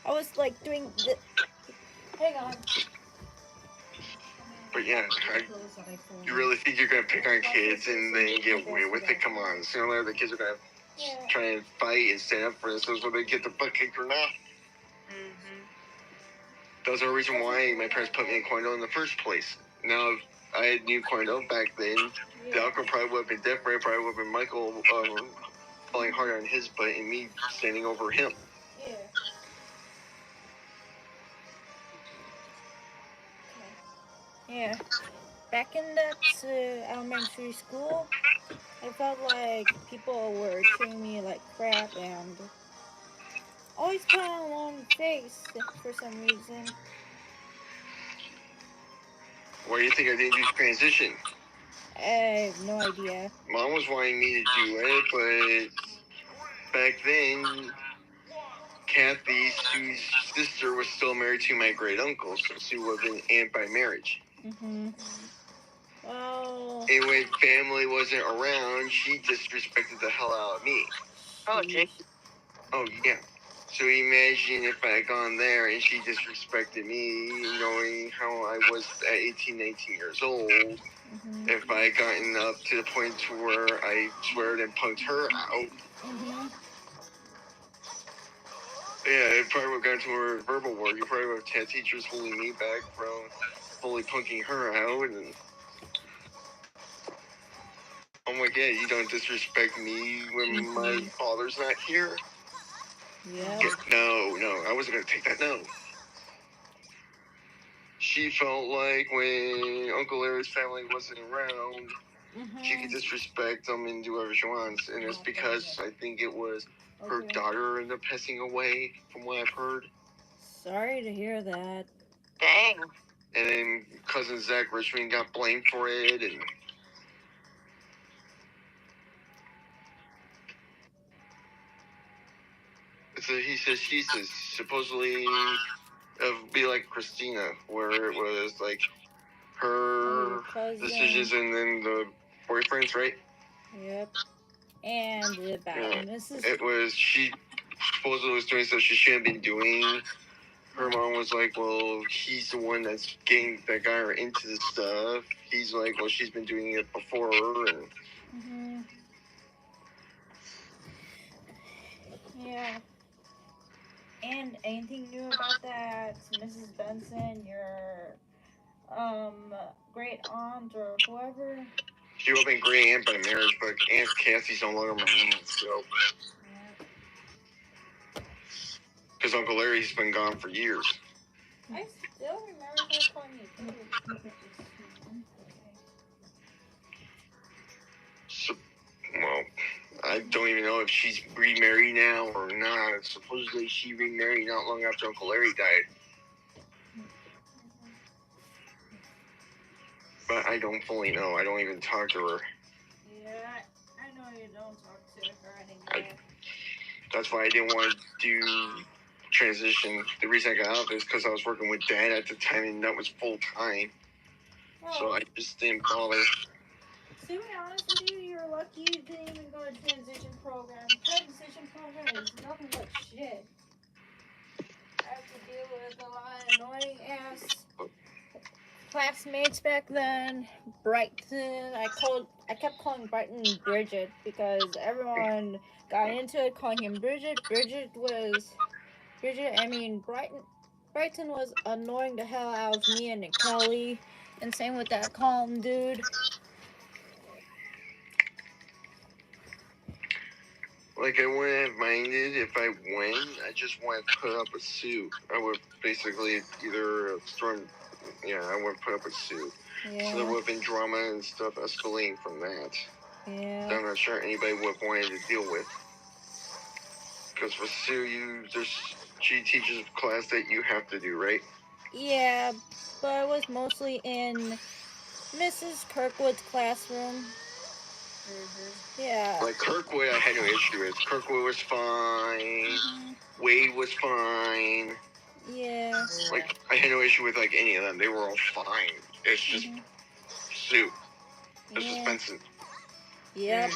Speaker 1: I was like doing the. Hang on.
Speaker 2: But yeah, you really think you're gonna pick on kids and then get away with it? Come on, sooner or later the kids are gonna try and fight and stand up for themselves whether they get the butt kicked or not. That was the reason why my parents put me in Cornell in the first place. Now, if I knew Cornell back then, the outcome probably would have been different. Probably would have been Michael falling hard on his butt and me standing over him.
Speaker 1: Yeah. Yeah. Back in that elementary school, I felt like people were treating me like crap and always put on a long face for some reason.
Speaker 2: Why do you think I didn't do transition?
Speaker 1: I have no idea.
Speaker 2: Mom was wanting me to do it, but back then, Kathy, Sue's sister, was still married to my great uncle, so Sue was an aunt by marriage.
Speaker 1: Well.
Speaker 2: And when family wasn't around, she disrespected the hell out of me.
Speaker 3: Oh, Jake.
Speaker 2: Oh, yeah. So imagine if I had gone there and she disrespected me, knowing how I was at 18, 19 years old. If I had gotten up to the point to where I sweared and punked her out. Yeah, it probably would have gone to a verbal war. You probably would have had teachers holding me back from fully punking her out. And I'm like, yeah, you don't disrespect me when my father's not here.
Speaker 1: Yeah.
Speaker 2: No, I wasn't going to take that, no. She felt like when Uncle Larry's family wasn't around, she could disrespect them and do whatever she wants. And it's because I think it was her daughter ended up passing away, from what I've heard.
Speaker 1: Sorry to hear that.
Speaker 3: Dang.
Speaker 2: And then cousin Zach Richmond got blamed for it, and so he says, she says, supposedly it'd be like Christina, where it was like her decisions and then the boyfriends, right?
Speaker 1: Yep. And about Mrs.
Speaker 2: It was, she supposedly was doing stuff she shouldn't be doing. Her mom was like, well, he's the one that's getting that got her into this stuff. He's like, well, she's been doing it before her, and
Speaker 1: yeah. And anything new about that, Mrs. Benson, your great aunt or whoever?
Speaker 2: She would have been great aunt by marriage, but Aunt Cassie's no longer my aunt, so. Because Uncle Larry's been gone for years.
Speaker 1: I still remember her calling me dude.
Speaker 2: So, well, I don't even know if she's remarried now or not. Supposedly she remarried not long after Uncle Larry died. But I don't fully know. I don't even talk to her.
Speaker 1: Yeah, I know you don't talk to her anymore.
Speaker 2: That's why I didn't want to do transition. The reason I got out is because I was working with Dad at the time, and that was full time. So I just didn't bother.
Speaker 1: To be honest with you, you're lucky you didn't even go to transition program. Transition program is nothing but shit. I have to deal with a lot of annoying ass classmates back then. Brighton, I kept calling Brighton Bridget because everyone got into it calling him Bridget. Brighton was annoying the hell out of me and Kelly, and same with that calm dude.
Speaker 2: Like, I wouldn't have minded if I win. I just want to put up a suit. I would basically either I would put up a suit.
Speaker 1: Yeah.
Speaker 2: So there would have been drama and stuff escalating from that.
Speaker 1: Yeah.
Speaker 2: That I'm not sure anybody would have wanted to deal with. Because for Sue, she teaches a class that you have to do, right?
Speaker 1: Yeah, but it was mostly in Mrs. Kirkwood's classroom. Yeah.
Speaker 2: Like Kirkwood, I had no issue with. Kirkwood was fine. Wade was fine.
Speaker 1: Yeah.
Speaker 2: Like, I had no issue with like any of them. They were all fine. It's just Sue. It's just
Speaker 1: Yeah.
Speaker 2: Benson.
Speaker 1: Yep.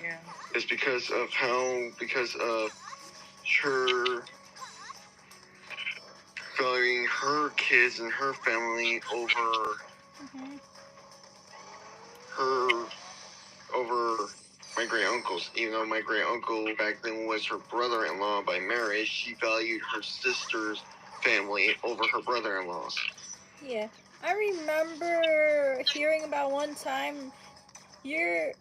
Speaker 3: Yeah.
Speaker 2: It's because of her valuing her kids and her family over my great uncles. Even though my great uncle back then was her brother-in-law by marriage, she valued her sister's family over her brother-in-law's.
Speaker 1: Yeah. I remember hearing about one time your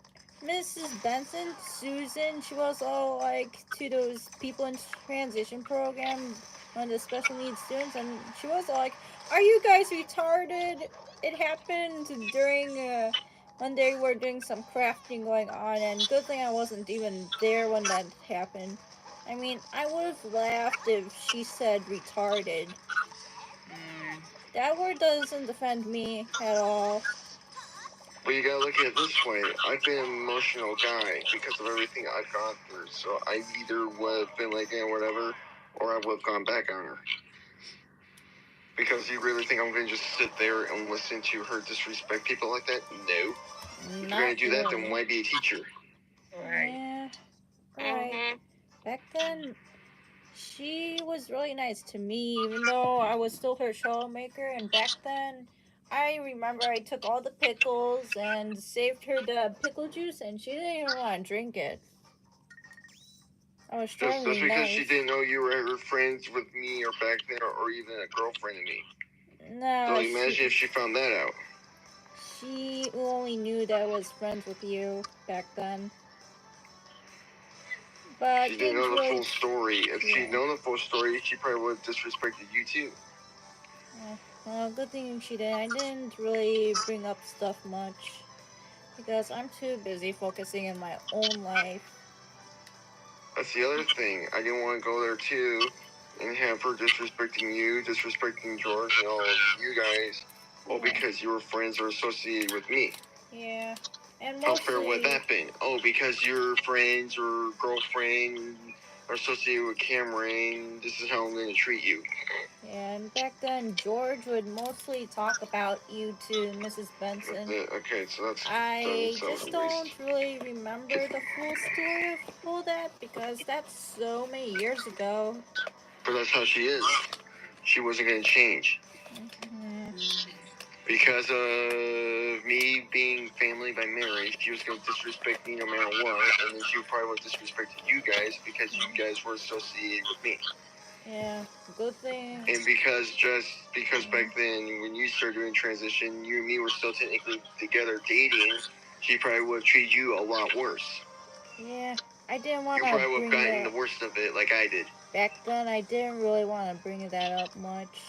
Speaker 1: Mrs. Benson, Susan, she was all like to those people in transition program, one of the special needs students, and she was all like, "Are you guys retarded?" It happened during when they were doing some crafting going on, and good thing I wasn't even there when that happened. I mean, I would have laughed if she said retarded. That word doesn't defend me at all.
Speaker 2: But you gotta look at it this way. I've been an emotional guy because of everything I've gone through. So I either would have been like, yeah, whatever, or I would have gone back on her. Because you really think I'm going to just sit there and listen to her disrespect people like that? No. If you're going to do that, then why be a teacher?
Speaker 1: Yeah, right. Back then, she was really nice to me, even though I was still her troublemaker. And back then, I remember I took all the pickles and saved her the pickle juice, and she didn't even want to drink it. I was trying to
Speaker 2: That's
Speaker 1: be
Speaker 2: because
Speaker 1: nice.
Speaker 2: she didn't know you were friends with me or back then or even a girlfriend of me.
Speaker 1: No,
Speaker 2: So imagine if she found that out.
Speaker 1: She only knew that I was friends with you back then. But
Speaker 2: she didn't know the full story. If she'd known the full story, she probably would have disrespected you too.
Speaker 1: Well, good thing she did. I didn't really bring up stuff much because I'm too busy focusing on my own life.
Speaker 2: That's the other thing. I didn't want to go there too and have her disrespecting you, disrespecting George and all of you guys, all because you were friends or associated with me.
Speaker 1: Yeah. And
Speaker 2: how fair would that been? Oh, because your friends or girlfriend are associated with Cameron, this is how I'm going to treat you.
Speaker 1: Yeah, and back then George would mostly talk about you to Mrs. Benson.
Speaker 2: Okay, so that's
Speaker 1: I just don't really remember the full story of all that because that's so many years ago.
Speaker 2: But that's how she is. She wasn't going to change. Because of me being family by marriage, she was going to disrespect me no matter what, and then she probably would disrespect you guys because you guys were associated with me.
Speaker 1: Yeah, good thing.
Speaker 2: And because back then, when you started doing transition, you and me were still technically together dating, she probably would have treated you a lot worse.
Speaker 1: Yeah, I didn't want to.
Speaker 2: You probably would have gotten the worst of it, like I did.
Speaker 1: Back then, I didn't really want to bring that up much.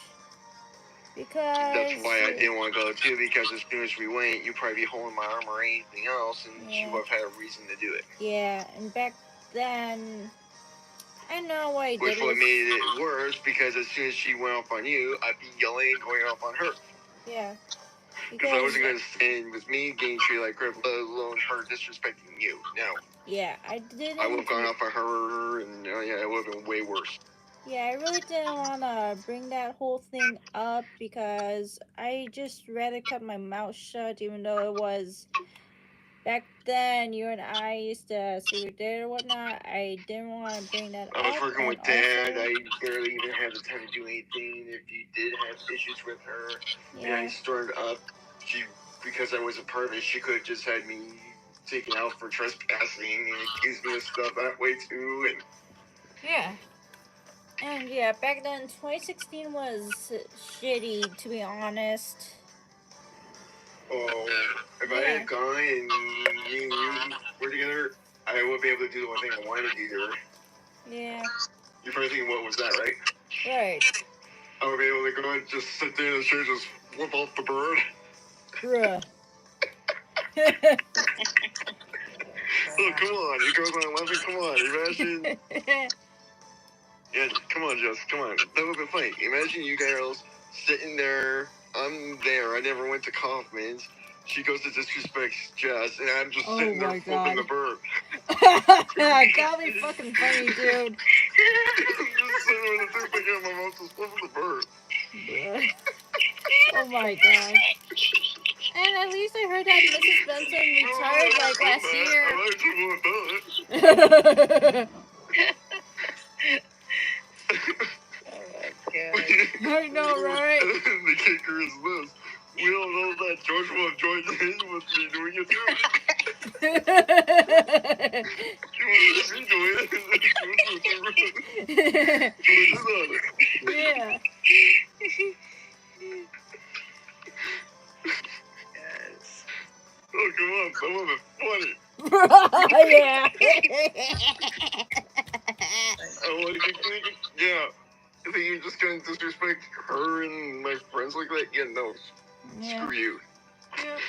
Speaker 1: Because
Speaker 2: that's why I didn't want to go too, because as soon as we went, you'd probably be holding my arm or anything else, and she would have had a reason to do it.
Speaker 1: Yeah, and back then, I know why I did.
Speaker 2: Which what made it worse, because as soon as she went off on you, I'd be yelling and going off on her.
Speaker 1: Yeah.
Speaker 2: Because I wasn't going to stand with me getting treated like crap, let alone her disrespecting you. No.
Speaker 1: Yeah, I didn't.
Speaker 2: I would have gone off on her, and yeah, it would have been way worse.
Speaker 1: Yeah, I really didn't want to bring that whole thing up because I just rather kept my mouth shut, even though it was back then you and I used to secret date or whatnot. I didn't want to bring that up.
Speaker 2: I was working with Dad. I barely even had the time to do anything. If you did have issues with her, and I stirred up, because I was a part of it, she could have just had me taken out for trespassing and accused me of stuff that way too. And
Speaker 1: yeah. And yeah, back then 2016 was shitty, to be honest.
Speaker 2: Oh, if I had gone and me and you were together, I would be able to do the one thing I wanted to do.
Speaker 1: Yeah.
Speaker 2: You're probably thinking, what was that, right?
Speaker 1: Right.
Speaker 2: I would be able to go and just sit there in the chair, just flip off the bird.
Speaker 1: Bruh.
Speaker 2: Oh, come on, you girls aren't laughing, come on, imagine. Yeah, come on, Jess, come on. That would have been funny. Imagine you girls sitting there. I'm there. I never went to Kaufman's. She goes to disrespect Jess, and I'm just sitting there flipping the bird.
Speaker 1: That'll be fucking funny, dude.
Speaker 2: I'm just sitting there with the thing thinking my mouth just flipping the bird.
Speaker 1: Oh my god. And at least I heard that Mrs. Benson retired like last year.
Speaker 2: I actually want to do it.
Speaker 1: I know, right?
Speaker 2: The kicker is this. We don't know that George will have joined in with me doing it too. He was me doing it. George was on it.
Speaker 1: Yeah.
Speaker 3: Yes.
Speaker 2: Oh, come on. That would have been funny.
Speaker 1: Yeah.
Speaker 2: Yeah. I think you're just going to disrespect her and my friends like that? Yeah, no.
Speaker 1: Yeah.
Speaker 2: Screw you.
Speaker 1: Yeah.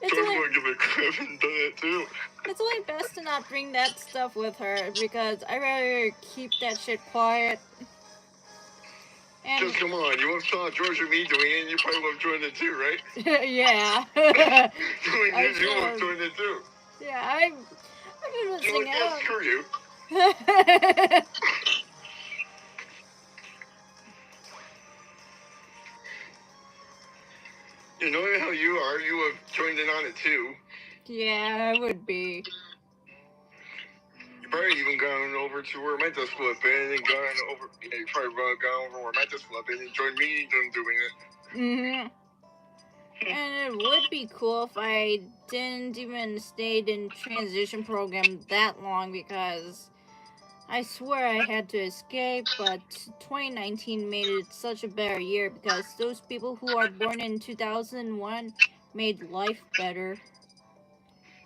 Speaker 2: George won't give a crap and done it too.
Speaker 1: It's only best to not bring that stuff with her because I'd rather keep that shit quiet. And
Speaker 2: just come on, you would have saw George and me doing it, and you probably would have joined it too, right?
Speaker 1: Yeah.
Speaker 2: Doing it, you would have joined it too.
Speaker 1: Yeah, I've been listening
Speaker 2: out. Screw you. You know how you are, you would have joined in on it too.
Speaker 1: Yeah, I would be.
Speaker 2: You probably even gone over to where my desk would have been and gone over. Yeah, you probably gone over where my desk would have been and joined me in doing it.
Speaker 1: And it would be cool if I didn't even stayed in transition program that long because I swear I had to escape, but 2019 made it such a better year because those people who are born in 2001 made life better.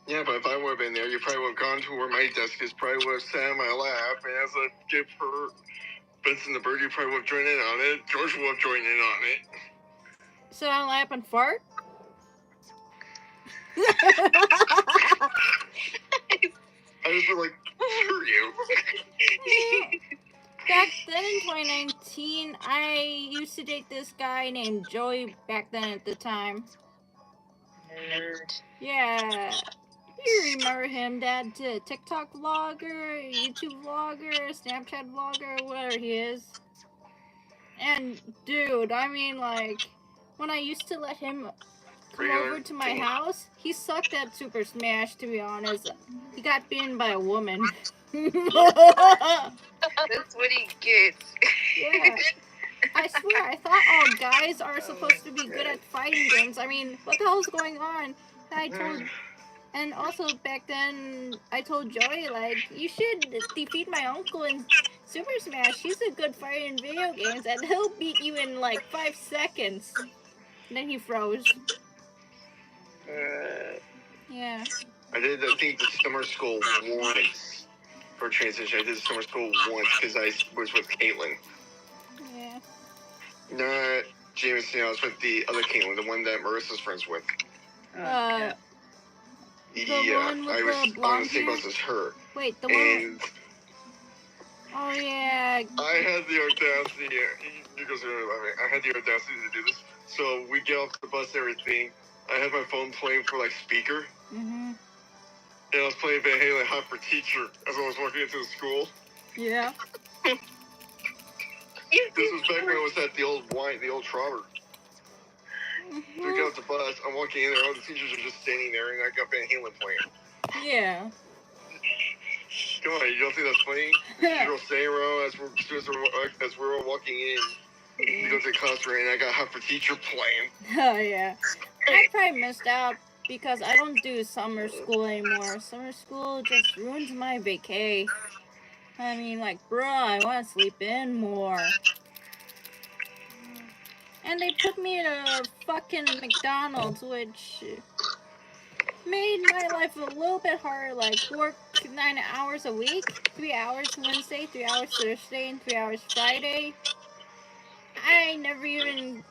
Speaker 2: Yeah, but if I would have been there, you probably would have gone to where my desk is, probably would have sat on my lap, and as a gift for Benson the Bird, you probably would have joined in on it. George would have joined in on it.
Speaker 1: Sit on lap and fart?
Speaker 2: I just feel like, screw you.
Speaker 1: Back then in 2019, I used to date this guy named Joey back then at the time.
Speaker 3: Nerd.
Speaker 1: Yeah. You remember him, Dad? TikTok vlogger, YouTube vlogger, Snapchat vlogger, whatever he is. And, dude, I mean, like, when I used to let him come over to my house, he sucked at Super Smash, to be honest. He got beaten by a woman.
Speaker 3: That's what he gets.
Speaker 1: Yeah. I swear, I thought all guys are supposed to be good at fighting games. I mean, what the hell's going on? And also back then, I told Joey, like, you should defeat my uncle in Super Smash. He's a good fighter in video games, and he'll beat you in like 5 seconds. And then he froze. Yeah.
Speaker 2: I did, I think, the summer school once for transition. I did the summer school once because I was with Caitlin.
Speaker 1: Yeah.
Speaker 2: Not Jameson, I was with the other Caitlin, the one that Marissa's friends with.
Speaker 1: The one with
Speaker 2: I was
Speaker 1: the blonde
Speaker 2: on the same
Speaker 1: hair?
Speaker 2: bus as her.
Speaker 1: Wait, the
Speaker 2: And
Speaker 1: one. Oh yeah.
Speaker 2: I had the audacity. You guys are laughing. I had the audacity to do this. So we get off the bus and everything. I had my phone playing for like speaker.
Speaker 1: Mhm.
Speaker 2: And I was playing Van Halen Hot for Teacher as I was walking into the school.
Speaker 1: Yeah.
Speaker 2: This was back when I was at the old Trotter. So we get off the bus, I'm walking in there, all the teachers are just standing there, and I got Van Halen playing.
Speaker 1: Yeah.
Speaker 2: Come on, you don't think that's funny? You don't stay around as we're all walking in. You go to the classroom, and I got Hot for Teacher playing.
Speaker 1: Oh yeah. I probably missed out because I don't do summer school anymore. Summer school just ruins my vacay. I mean, like, bruh, I want to sleep in more. And they put me in a fucking McDonald's, which made my life a little bit harder. Like, work 9 hours a week, 3 hours Wednesday, 3 hours Thursday, and 3 hours Friday. I never even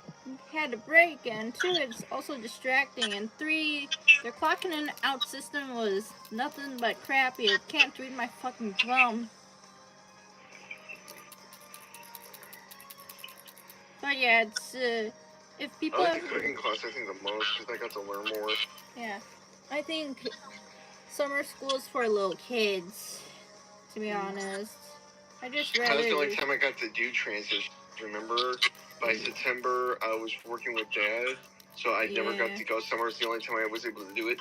Speaker 1: had a break, and 2, it's also distracting, and 3, their clocking in and out system was nothing but crappy. It can't read my fucking thumb. But yeah, it's if people
Speaker 2: I like
Speaker 1: ever,
Speaker 2: the cooking class, I think, the most, because I got to learn more.
Speaker 1: yeah, I think summer school is for little kids. To be honest, I just
Speaker 2: That was the only
Speaker 1: rather.
Speaker 2: time I got to do transition. Remember, by September, I was working with Dad, so I never got
Speaker 1: Yeah.
Speaker 2: to go somewhere. It's the only time I was able to do it.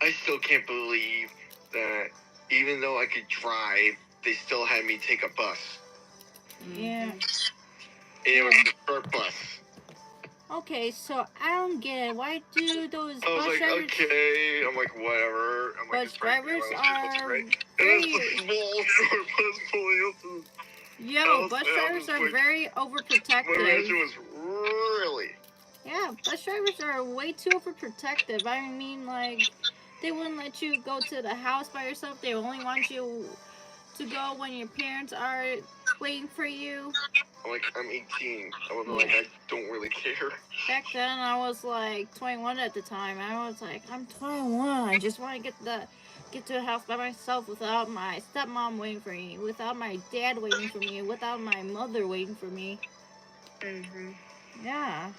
Speaker 2: I still can't believe that even though I could drive, they still had me take a bus.
Speaker 1: Yeah.
Speaker 2: And it was a short bus.
Speaker 1: Okay, so I don't get it. Why do those
Speaker 2: I was
Speaker 1: bus
Speaker 2: like,
Speaker 1: drivers?
Speaker 2: okay. I'm like, whatever. I'm like,
Speaker 1: Bus
Speaker 2: it's right
Speaker 1: drivers
Speaker 2: there.
Speaker 1: are
Speaker 2: Right. And
Speaker 1: very.
Speaker 2: it's a small short bus pulling up to
Speaker 1: Yo,
Speaker 2: house,
Speaker 1: bus
Speaker 2: and I'm
Speaker 1: drivers
Speaker 2: just
Speaker 1: are
Speaker 2: like,
Speaker 1: very
Speaker 2: my
Speaker 1: overprotective.
Speaker 2: reaction was really.
Speaker 1: Yeah, bus drivers are way too overprotective. I mean, like, they wouldn't let you go to the house by yourself. They only want you to go when your parents are waiting for you.
Speaker 2: I'm like, I'm 18. I was
Speaker 1: Yeah.
Speaker 2: like, I don't really care.
Speaker 1: Back then, I was like 21 at the time. I was like, I'm 21. I just want to get to the house by myself without my stepmom waiting for me, without my dad waiting for me, without my mother waiting for me. Yeah.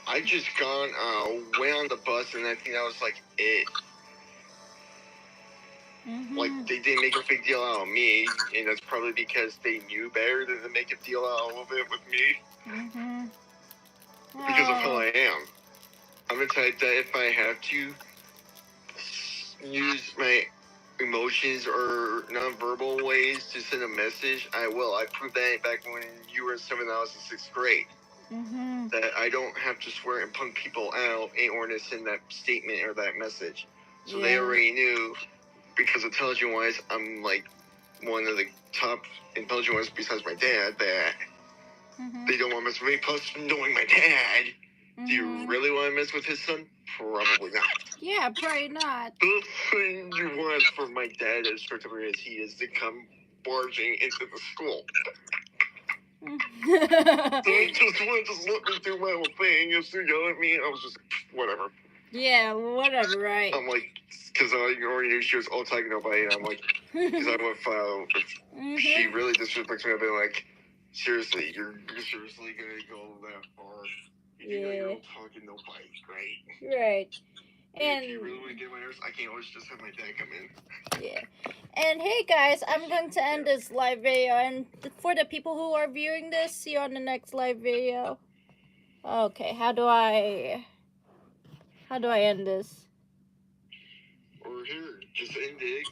Speaker 2: I just went on the bus, and I think that was like it. Like, they didn't make a big deal out of me, and that's probably because they knew better than to make a deal out of it with me. Because of how I am. I'm the type that if I have to use my emotions or nonverbal ways to send a message, I will. I proved that back when you were in 7th, I was in 6th grade. That I don't have to swear and punk people out in order to send that statement or that message. So they already knew, because intelligent wise, I'm like one of the top intelligent ones besides my dad, that they don't want to mess with me. Plus, knowing my dad, do you really want to mess with his son? Probably not.
Speaker 1: Yeah, probably not.
Speaker 2: The thing you want for my dad, as particular as he is, to come barging into the school. So he just wanted to let me do my own thing. If they yell at me, I was just, whatever.
Speaker 1: Yeah, whatever, right?
Speaker 2: I'm like, because I already knew she was all talking nobody, and I'm like, because I would file, if she really disrespects me, I'd be like, seriously, you're seriously going to go that far? If you know you're all talking nobody, right?
Speaker 1: Right.
Speaker 2: And if you really want to get my nerves, I can't always just have my dad come in.
Speaker 1: Yeah. And hey guys, I'm going to end this live video, and for the people who are viewing this, see you on the next live video. Okay, how do I end this?
Speaker 2: Or here, just end it.